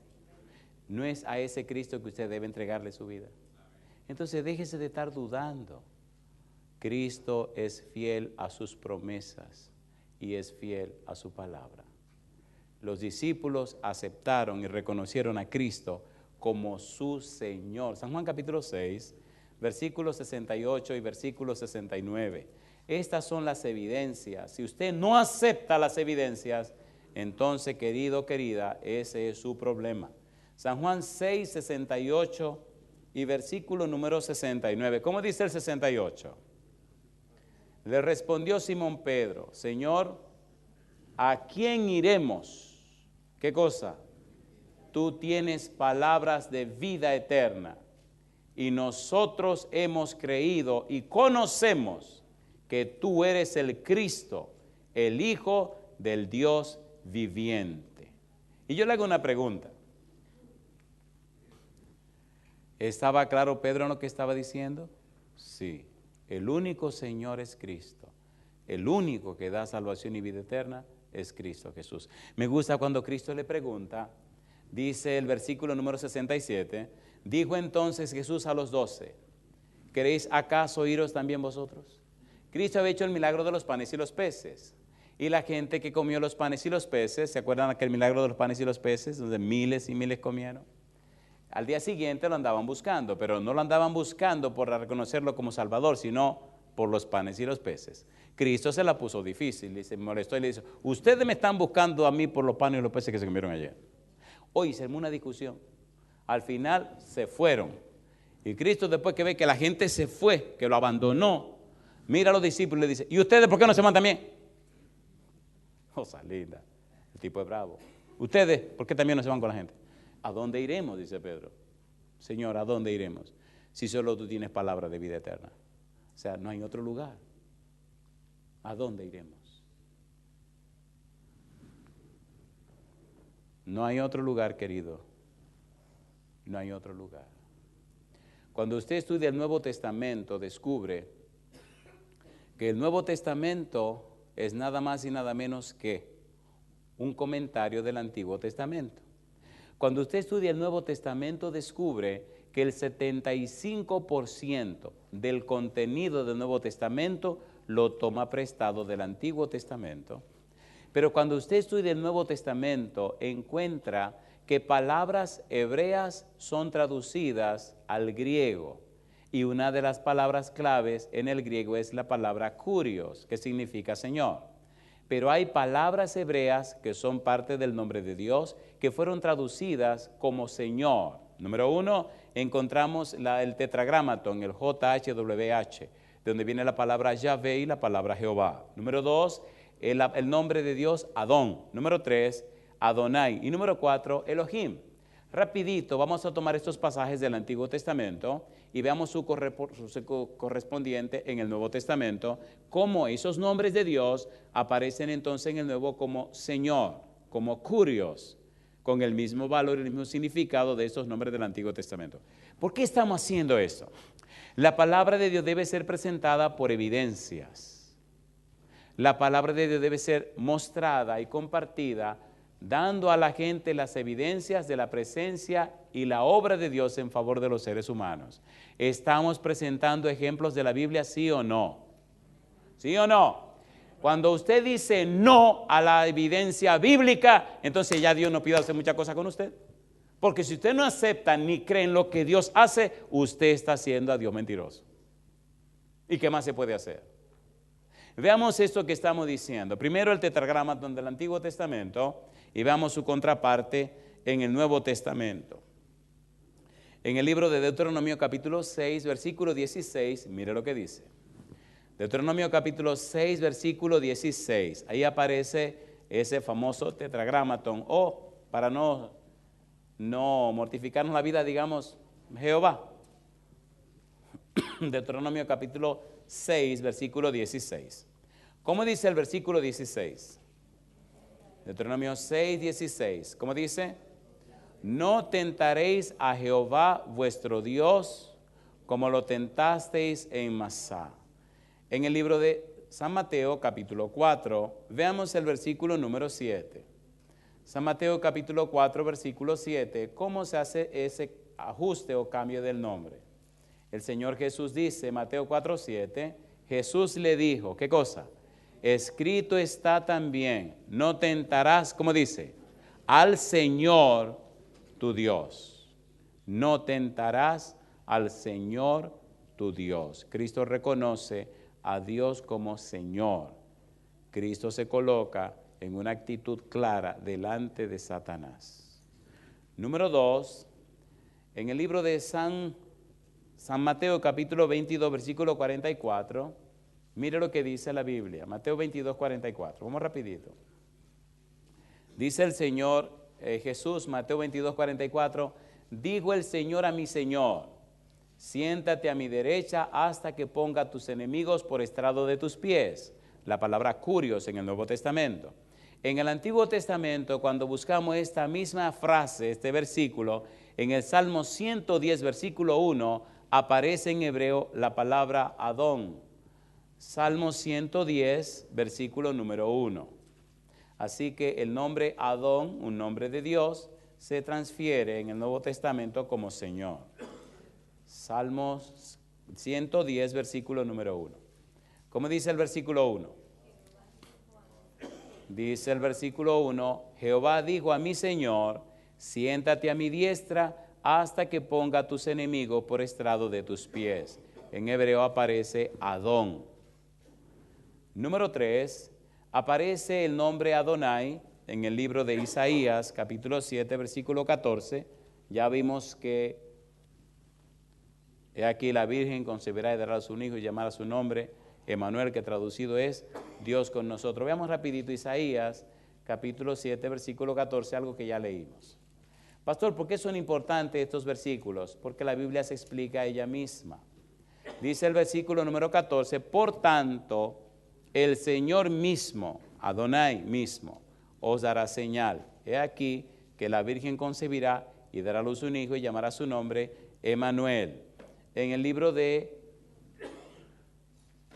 ¿No es a ese Cristo que usted debe entregarle su vida? Entonces déjese de estar dudando. Cristo es fiel a sus promesas y es fiel a su palabra. Los discípulos aceptaron y reconocieron a Cristo como su Señor. San Juan capítulo 6, versículos 68 y versículos 69. Estas son las evidencias. Si usted no acepta las evidencias, entonces, querido, querida, ese es su problema. San Juan 6, 68 y versículo número 69. ¿Cómo dice el 68? Le respondió Simón Pedro, Señor, ¿a quién iremos? ¿Qué cosa? Tú tienes palabras de vida eterna y nosotros hemos creído y conocemos que tú eres el Cristo, el Hijo del Dios viviente. Y yo le hago una pregunta. ¿Estaba claro Pedro en lo que estaba diciendo? Sí. El único Señor es Cristo. El único que da salvación y vida eterna es Cristo Jesús. Me gusta cuando Cristo le pregunta, dice el versículo número 67, dijo entonces Jesús a los 12, ¿queréis acaso iros también vosotros? Cristo había hecho el milagro de los panes y los peces. Y la gente que comió los panes y los peces, ¿se acuerdan aquel milagro de los panes y los peces? Donde miles y miles comieron. Al día siguiente lo andaban buscando, pero no lo andaban buscando por reconocerlo como Salvador, sino por los panes y los peces. Cristo se la puso difícil y se molestó y le dijo, ustedes me están buscando a mí por los panes y los peces que se comieron ayer. Hoy se armó una discusión. Al final se fueron. Y Cristo, después que ve que la gente se fue, que lo abandonó, mira a los discípulos y le dice, ¿y ustedes por qué no se van también? Cosa linda. El tipo es bravo. ¿Ustedes por qué también no se van con la gente? ¿A dónde iremos? Dice Pedro. Señor, ¿a dónde iremos? Si solo tú tienes palabra de vida eterna. O sea, no hay otro lugar. ¿A dónde iremos? No hay otro lugar, querido. No hay otro lugar. Cuando usted estudia el Nuevo Testamento, descubre que el Nuevo Testamento es nada más y nada menos que un comentario del Antiguo Testamento. Cuando usted estudia el Nuevo Testamento, descubre que el 75% del contenido del Nuevo Testamento lo toma prestado del Antiguo Testamento. Pero cuando usted estudia el Nuevo Testamento, encuentra que palabras hebreas son traducidas al griego. Y una de las palabras claves en el griego es la palabra kurios, que significa Señor. Pero hay palabras hebreas que son parte del nombre de Dios que fueron traducidas como Señor. Número 1, encontramos el tetragramaton, el JHWH, de donde viene la palabra Yahvé y la palabra Jehová. Número 2, el nombre de Dios Adón. Número 3, Adonai. Y número 4, Elohim. Rapidito, vamos a tomar estos pasajes del Antiguo Testamento y veamos su correspondiente en el Nuevo Testamento, cómo esos nombres de Dios aparecen entonces en el Nuevo como Señor, como Kurios, con el mismo valor y el mismo significado de esos nombres del Antiguo Testamento. ¿Por qué estamos haciendo esto? La palabra de Dios debe ser presentada por evidencias. La palabra de Dios debe ser mostrada y compartida, dando a la gente las evidencias de la presencia y la obra de Dios en favor de los seres humanos. ¿Estamos presentando ejemplos de la Biblia, sí o no? ¿Sí o no? Cuando usted dice no a la evidencia bíblica, entonces ya Dios no pide hacer muchas cosas con usted. Porque si usted no acepta ni cree en lo que Dios hace, usted está haciendo a Dios mentiroso. ¿Y qué más se puede hacer? Veamos esto que estamos diciendo. Primero el tetragramatón del Antiguo Testamento y veamos su contraparte en el Nuevo Testamento. En el libro de Deuteronomio capítulo 6, versículo 16, mire lo que dice. Deuteronomio capítulo 6, versículo 16. Ahí aparece ese famoso tetragramatón, o para no mortificarnos la vida, digamos, Jehová. Deuteronomio capítulo 6, versículo 16. ¿Cómo dice el versículo 16? Deuteronomio 6, 16. ¿Cómo dice? No tentaréis a Jehová vuestro Dios como lo tentasteis en Masá. En el libro de San Mateo capítulo 4, veamos el versículo número 7. San Mateo capítulo 4, versículo 7, ¿cómo se hace ese ajuste o cambio del nombre? El Señor Jesús dice, Mateo 4, 7, Jesús le dijo, ¿qué cosa? Escrito está también, no tentarás, ¿cómo dice? Al Señor tu Dios. No tentarás al Señor tu Dios. Cristo reconoce a Dios como Señor. Cristo se coloca en una actitud clara delante de Satanás. Número 2, en el libro de San Mateo capítulo 22, versículo 44, mire lo que dice la Biblia, Mateo 22, 44, vamos rapidito. Dice el Señor Jesús, Mateo 22, 44, dijo el Señor a mi Señor, siéntate a mi derecha hasta que ponga a tus enemigos por estrado de tus pies. La palabra curios en el Nuevo Testamento. En el Antiguo Testamento, cuando buscamos esta misma frase, este versículo, en el Salmo 110, versículo 1, aparece en hebreo la palabra Adón. Salmo 110, versículo número 1. Así que el nombre Adón, un nombre de Dios, se transfiere en el Nuevo Testamento como Señor. Salmo 110, versículo número 1. ¿Cómo dice el versículo 1? Dice el versículo 1, Jehová dijo a mi Señor, siéntate a mi diestra hasta que ponga a tus enemigos por estrado de tus pies. En hebreo aparece Adón. Número 3, aparece el nombre Adonai en el libro de Isaías, capítulo 7, versículo 14. Ya vimos que he aquí la Virgen concebirá y dará a su hijo y llamará su nombre Emanuel, que traducido es Dios con nosotros. Veamos rapidito Isaías, capítulo 7, versículo 14, algo que ya leímos. Pastor, ¿por qué son importantes estos versículos? Porque la Biblia se explica a ella misma. Dice el versículo número 14, por tanto, el Señor mismo, Adonai mismo, os dará señal. He aquí que la Virgen concebirá y dará a luz un hijo y llamará su nombre Emanuel. En el libro de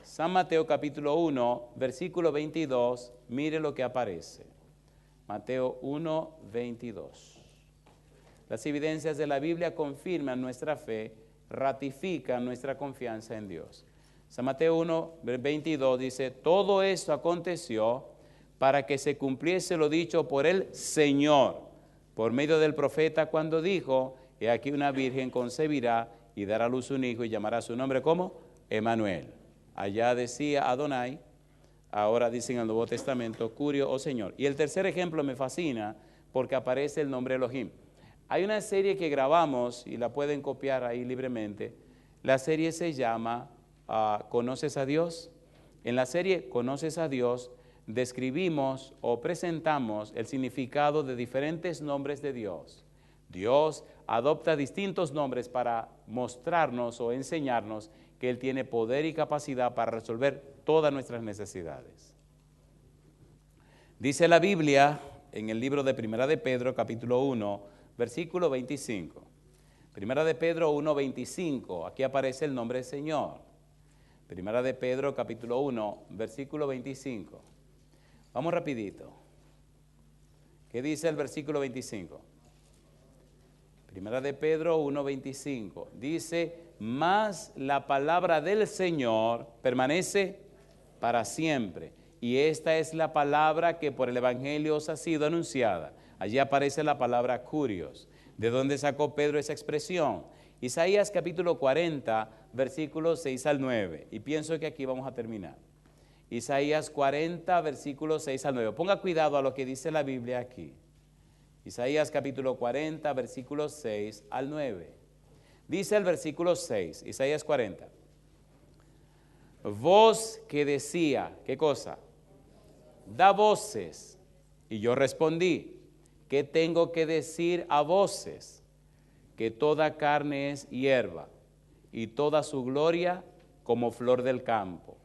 San Mateo capítulo 1, versículo 22, mire lo que aparece. Mateo 1, 22. Las evidencias de la Biblia confirman nuestra fe, ratifican nuestra confianza en Dios. San Mateo 1, 22 dice, todo esto aconteció para que se cumpliese lo dicho por el Señor, por medio del profeta cuando dijo, he aquí una virgen concebirá y dará a luz un hijo y llamará su nombre como Emanuel. Allá decía Adonai, ahora dicen en el Nuevo Testamento, Curio o Señor. Y el tercer ejemplo me fascina porque aparece el nombre Elohim. Hay una serie que grabamos y la pueden copiar ahí libremente. La serie se llama ¿Conoces a Dios? En la serie ¿Conoces a Dios? Describimos o presentamos el significado de diferentes nombres de Dios. Dios adopta distintos nombres para mostrarnos o enseñarnos que Él tiene poder y capacidad para resolver todas nuestras necesidades. Dice la Biblia en el libro de Primera de Pedro, capítulo 1, versículo 25. Primera de Pedro 1, 25, aquí aparece el nombre del Señor. Primera de Pedro, capítulo 1, versículo 25. Vamos rapidito. ¿Qué dice el versículo 25? Primera de Pedro 1, 25. Dice, mas la palabra del Señor permanece para siempre. Y esta es la palabra que por el Evangelio os ha sido anunciada. Allí aparece la palabra curios. ¿De dónde sacó Pedro esa expresión? Isaías capítulo 40, versículos 6 al 9. Y pienso que aquí vamos a terminar. Isaías 40, versículos 6 al 9. Ponga cuidado a lo que dice la Biblia aquí. Isaías capítulo 40, versículos 6 al 9. Dice el versículo 6, Isaías 40. Voz que decía, ¿qué cosa? Da voces. Y yo respondí, ¿qué tengo que decir a voces? Que toda carne es hierba, y toda su gloria como flor del campo.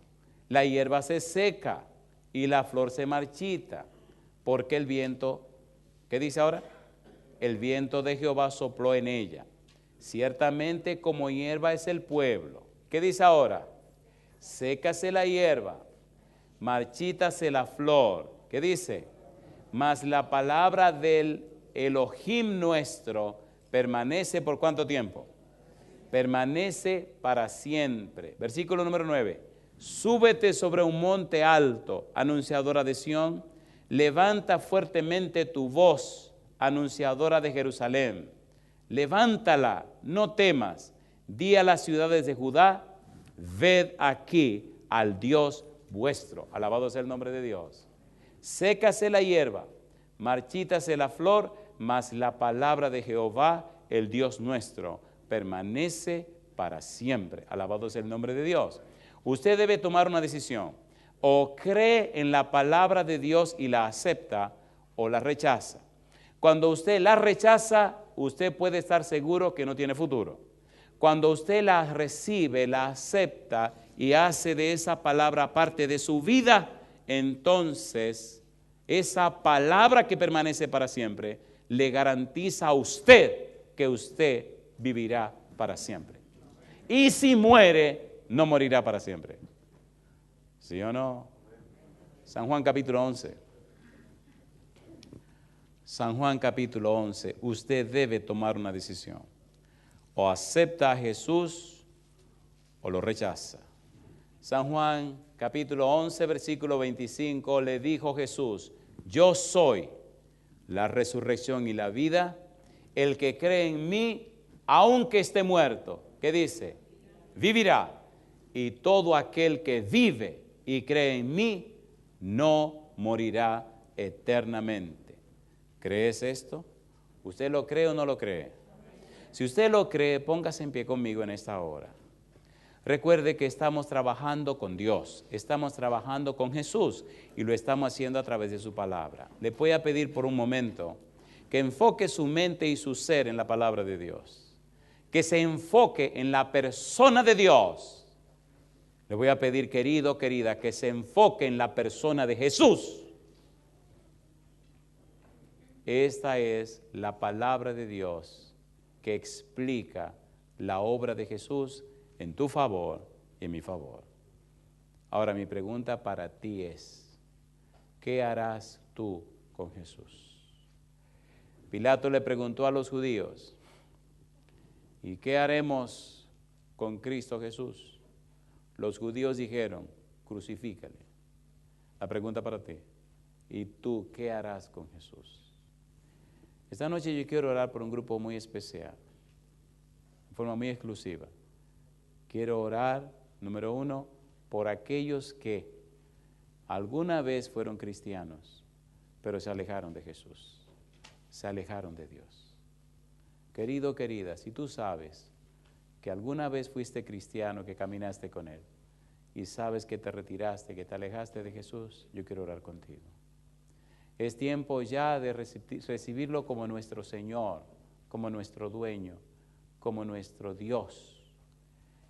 La hierba se seca, y la flor se marchita, porque el viento, ¿qué dice ahora? El viento de Jehová sopló en ella. Ciertamente como hierba es el pueblo. ¿Qué dice ahora? Sécase la hierba, marchítase la flor. ¿Qué dice? Mas la palabra del Elohim nuestro permanece ¿por cuánto tiempo? Permanece para siempre. Versículo número 9. Súbete sobre un monte alto, anunciadora de Sión. Levanta fuertemente tu voz, anunciadora de Jerusalén. Levántala, no temas. Di a las ciudades de Judá, ved aquí al Dios vuestro. Alabado sea el nombre de Dios. Sécase la hierba, marchítase la flor, mas la palabra de Jehová, el Dios nuestro, permanece para siempre. Alabado sea el nombre de Dios. Usted debe tomar una decisión. O cree en la palabra de Dios y la acepta, o la rechaza. Cuando usted la rechaza, usted puede estar seguro que no tiene futuro. Cuando usted la recibe, la acepta y hace de esa palabra parte de su vida, entonces esa palabra que permanece para siempre le garantiza a usted que usted vivirá para siempre. Y si muere, no morirá para siempre. ¿Sí o no? San Juan capítulo 11. San Juan capítulo 11. Usted debe tomar una decisión. O acepta a Jesús o lo rechaza. San Juan capítulo 11, versículo 25, le dijo Jesús, yo soy la resurrección y la vida, el que cree en mí, aunque esté muerto, ¿qué dice? Vivirá. Y todo aquel que vive y cree en mí, no morirá eternamente. ¿Crees esto? ¿Usted lo cree o no lo cree? Si usted lo cree, póngase en pie conmigo en esta hora. Recuerde que estamos trabajando con Dios, estamos trabajando con Jesús y lo estamos haciendo a través de su palabra. Le voy a pedir por un momento que enfoque su mente y su ser en la palabra de Dios, que se enfoque en la persona de Dios. Le voy a pedir, querido, querida, que se enfoque en la persona de Jesús. Esta es la palabra de Dios que explica la obra de Jesús en tu favor y en mi favor. Ahora mi pregunta para ti es, ¿qué harás tú con Jesús? Pilato le preguntó a los judíos, ¿y qué haremos con Cristo Jesús? Los judíos dijeron, crucifícale. La pregunta para ti, ¿y tú qué harás con Jesús? Esta noche yo quiero orar por un grupo muy especial, de forma muy exclusiva. Quiero orar, número uno, por aquellos que alguna vez fueron cristianos, pero se alejaron de Jesús, se alejaron de Dios. Querido, querida, si tú sabes que alguna vez fuiste cristiano, que caminaste con Él, y sabes que te retiraste, que te alejaste de Jesús, yo quiero orar contigo. Es tiempo ya de recibirlo como nuestro Señor, como nuestro dueño, como nuestro Dios.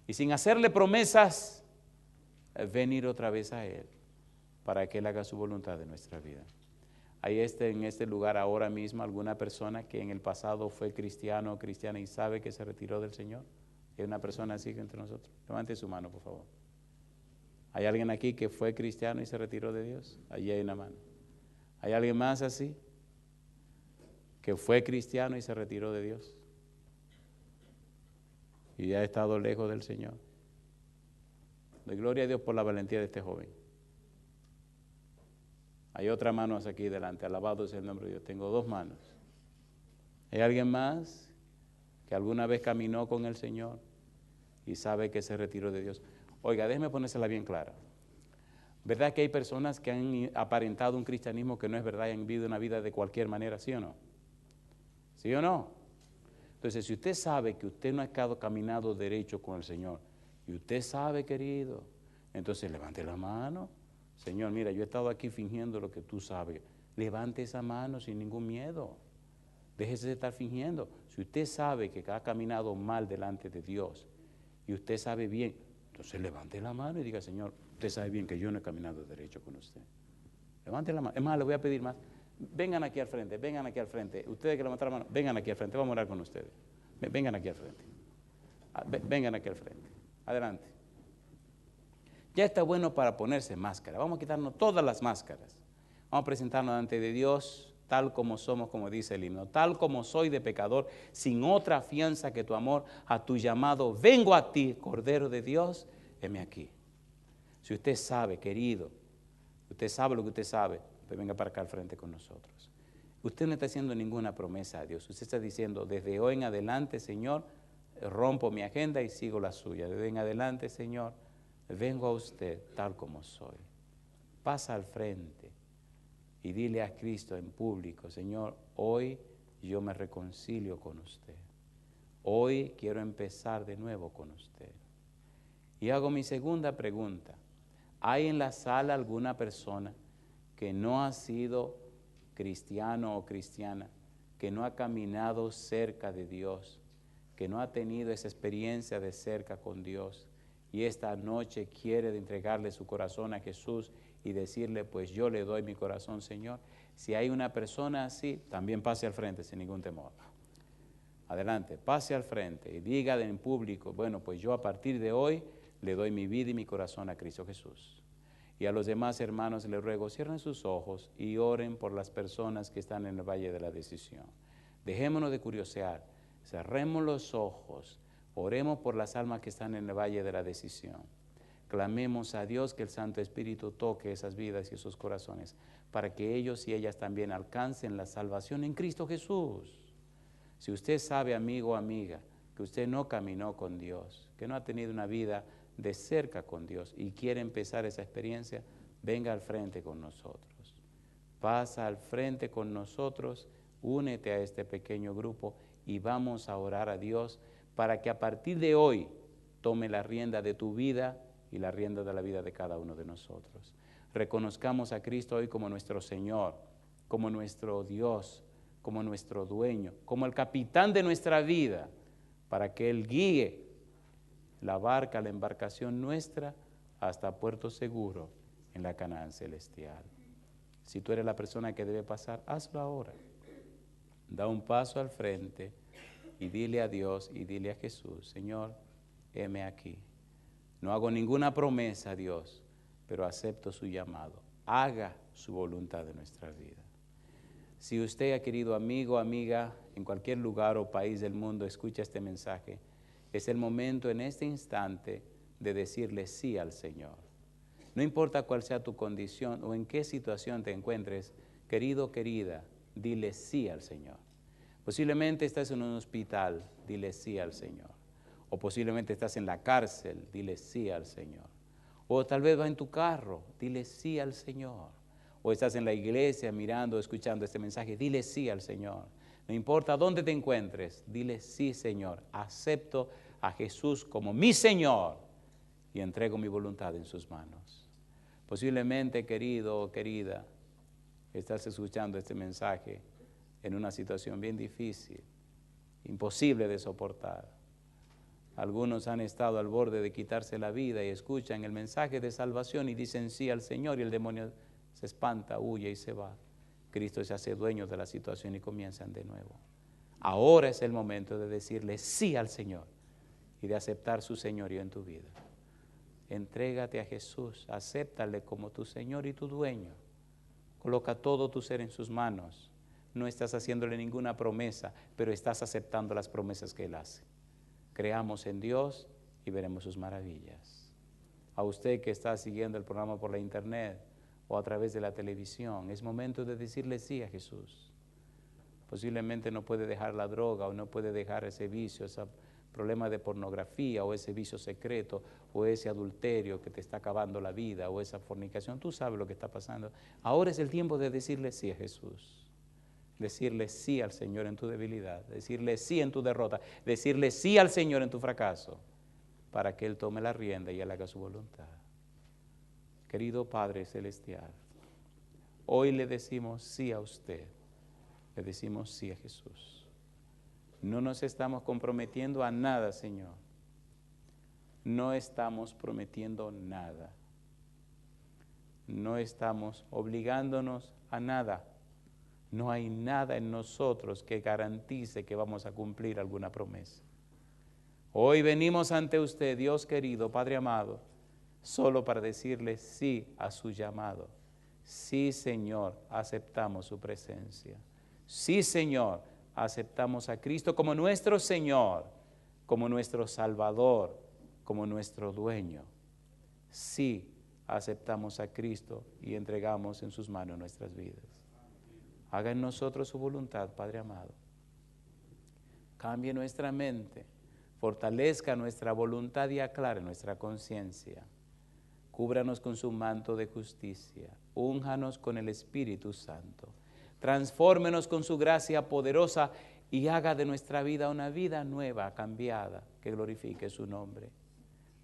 Y sin hacerle promesas, venir otra vez a Él, para que Él haga su voluntad en nuestra vida. Hay en este lugar ahora mismo alguna persona que en el pasado fue cristiano o cristiana y sabe que se retiró del Señor. ¿Hay una persona así entre nosotros? Levante su mano, por favor. ¿Hay alguien aquí que fue cristiano y se retiró de Dios? Allí hay una mano. ¿Hay alguien más así? Que fue cristiano y se retiró de Dios y ha estado lejos del Señor. Doy gloria a Dios por la valentía de este joven. Hay otra mano aquí delante, alabado sea el nombre de Dios. Tengo 2 manos. ¿Hay alguien más que alguna vez caminó con el Señor y sabe que se retiró de Dios? Oiga, déjeme ponérsela bien clara. ¿Verdad que hay personas que han aparentado un cristianismo que no es verdad y han vivido una vida de cualquier manera, sí o no? ¿Sí o no? Entonces, si usted sabe que usted no ha caminado derecho con el Señor, y usted sabe, querido, entonces levante la mano. Señor, mira, yo he estado aquí fingiendo lo que tú sabes. Levante esa mano sin ningún miedo. Déjese de estar fingiendo. Si usted sabe que ha caminado mal delante de Dios y usted sabe bien, entonces levante la mano y diga, Señor, usted sabe bien que yo no he caminado derecho con usted. Levante la mano. Es más, le voy a pedir más. Vengan aquí al frente, vengan aquí al frente. Ustedes que levantaron la mano, vengan aquí al frente. Vamos a orar con ustedes. Vengan aquí al frente. Vengan aquí al frente. Adelante. Ya está bueno para ponerse máscara. Vamos a quitarnos todas las máscaras. Vamos a presentarnos delante de Dios tal como somos, como dice el himno. Tal como soy de pecador, sin otra fianza que tu amor, a tu llamado vengo a ti, Cordero de Dios, heme aquí. Si usted sabe, querido, usted sabe lo que usted sabe, pues venga para acá al frente con nosotros. Usted no está haciendo ninguna promesa a Dios. Usted está diciendo, desde hoy en adelante, Señor, rompo mi agenda y sigo la suya. Desde hoy en adelante, Señor, vengo a usted tal como soy. Pasa al frente y dile a Cristo en público, Señor, hoy yo me reconcilio con usted. Hoy quiero empezar de nuevo con usted. Y hago mi segunda pregunta. ¿Hay en la sala alguna persona que no ha sido cristiano o cristiana, que no ha caminado cerca de Dios, que no ha tenido esa experiencia de cerca con Dios y esta noche quiere entregarle su corazón a Jesús y decirle, pues yo le doy mi corazón, Señor? Si hay una persona así, también pase al frente sin ningún temor. Adelante, pase al frente y diga en público, bueno, pues yo a partir de hoy le doy mi vida y mi corazón a Cristo Jesús. Y a los demás hermanos les ruego, cierren sus ojos y oren por las personas que están en el valle de la decisión. Dejémonos de curiosear, cerremos los ojos, oremos por las almas que están en el valle de la decisión. Clamemos a Dios que el Santo Espíritu toque esas vidas y esos corazones para que ellos y ellas también alcancen la salvación en Cristo Jesús. Si usted sabe, amigo o amiga, que usted no caminó con Dios, que no ha tenido una vida de cerca con Dios y quiere empezar esa experiencia, venga al frente con nosotros. Pasa al frente con nosotros, únete a este pequeño grupo y vamos a orar a Dios para que a partir de hoy tome la rienda de tu vida y la rienda de la vida de cada uno de nosotros. Reconozcamos a Cristo hoy como nuestro Señor, como nuestro Dios, como nuestro dueño, como el capitán de nuestra vida, para que Él guíe la barca, la embarcación nuestra, hasta puerto seguro en la Canaán celestial. Si tú eres la persona que debe pasar, hazlo ahora. Da un paso al frente y dile a Dios y dile a Jesús, Señor, heme aquí. No hago ninguna promesa a Dios, pero acepto su llamado. Haga su voluntad en nuestra vida. Si usted, querido amigo, amiga, en cualquier lugar o país del mundo escucha este mensaje, es el momento en este instante de decirle sí al Señor. No importa cuál sea tu condición o en qué situación te encuentres, querido, querida, dile sí al Señor. Posiblemente estás en un hospital, dile sí al Señor. O posiblemente estás en la cárcel, dile sí al Señor. O tal vez va en tu carro, dile sí al Señor. O estás en la iglesia mirando, escuchando este mensaje, dile sí al Señor. No importa dónde te encuentres, dile sí, Señor. Acepto a Jesús como mi Señor y entrego mi voluntad en sus manos. Posiblemente, querido o querida, estás escuchando este mensaje en una situación bien difícil, imposible de soportar. Algunos han estado al borde de quitarse la vida y escuchan el mensaje de salvación y dicen sí al Señor y el demonio se espanta, huye y se va. Cristo se hace dueño de la situación y comienzan de nuevo. Ahora es el momento de decirle sí al Señor y de aceptar su señorío en tu vida. Entrégate a Jesús, acéptale como tu Señor y tu dueño. Coloca todo tu ser en sus manos. No estás haciéndole ninguna promesa, pero estás aceptando las promesas que Él hace. Creamos en Dios y veremos sus maravillas. A usted que está siguiendo el programa por la internet o a través de la televisión. Es momento de decirle sí a Jesús. Posiblemente no puede dejar la droga o no puede dejar ese vicio, ese problema de pornografía o ese vicio secreto o ese adulterio que te está acabando la vida o esa fornicación. Tú sabes lo que está pasando. Ahora es el tiempo de decirle sí a Jesús. Decirle sí al Señor en tu debilidad, decirle sí en tu derrota, decirle sí al Señor en tu fracaso, para que Él tome la rienda y Él haga su voluntad. Querido Padre Celestial, hoy le decimos sí a usted, le decimos sí a Jesús. No nos estamos comprometiendo a nada, Señor. No estamos prometiendo nada. No estamos obligándonos a nada. No hay nada en nosotros que garantice que vamos a cumplir alguna promesa. Hoy venimos ante usted, Dios querido, Padre amado, solo para decirle sí a su llamado. Sí, Señor, aceptamos su presencia. Sí, Señor, aceptamos a Cristo como nuestro Señor, como nuestro Salvador, como nuestro dueño. Sí, aceptamos a Cristo y entregamos en sus manos nuestras vidas. Haga en nosotros su voluntad, Padre amado. Cambie nuestra mente, fortalezca nuestra voluntad y aclare nuestra conciencia. Cúbranos con su manto de justicia, únjanos con el Espíritu Santo, transfórmenos con su gracia poderosa y haga de nuestra vida una vida nueva, cambiada, que glorifique su nombre.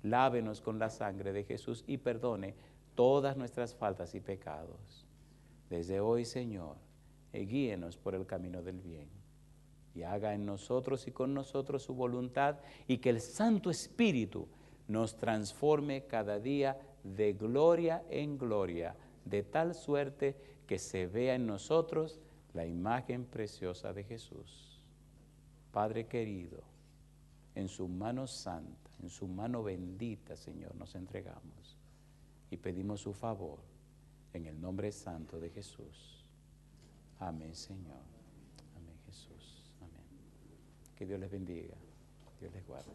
Lávenos con la sangre de Jesús y perdone todas nuestras faltas y pecados. Desde hoy, Señor, guíenos por el camino del bien y haga en nosotros y con nosotros su voluntad y que el Santo Espíritu nos transforme cada día de gloria en gloria, de tal suerte que se vea en nosotros la imagen preciosa de Jesús. Padre querido, en su mano santa, en su mano bendita, Señor, nos entregamos y pedimos su favor en el nombre santo de Jesús. Amén, Señor. Amén, Jesús. Amén. Que Dios les bendiga. Dios les guarde.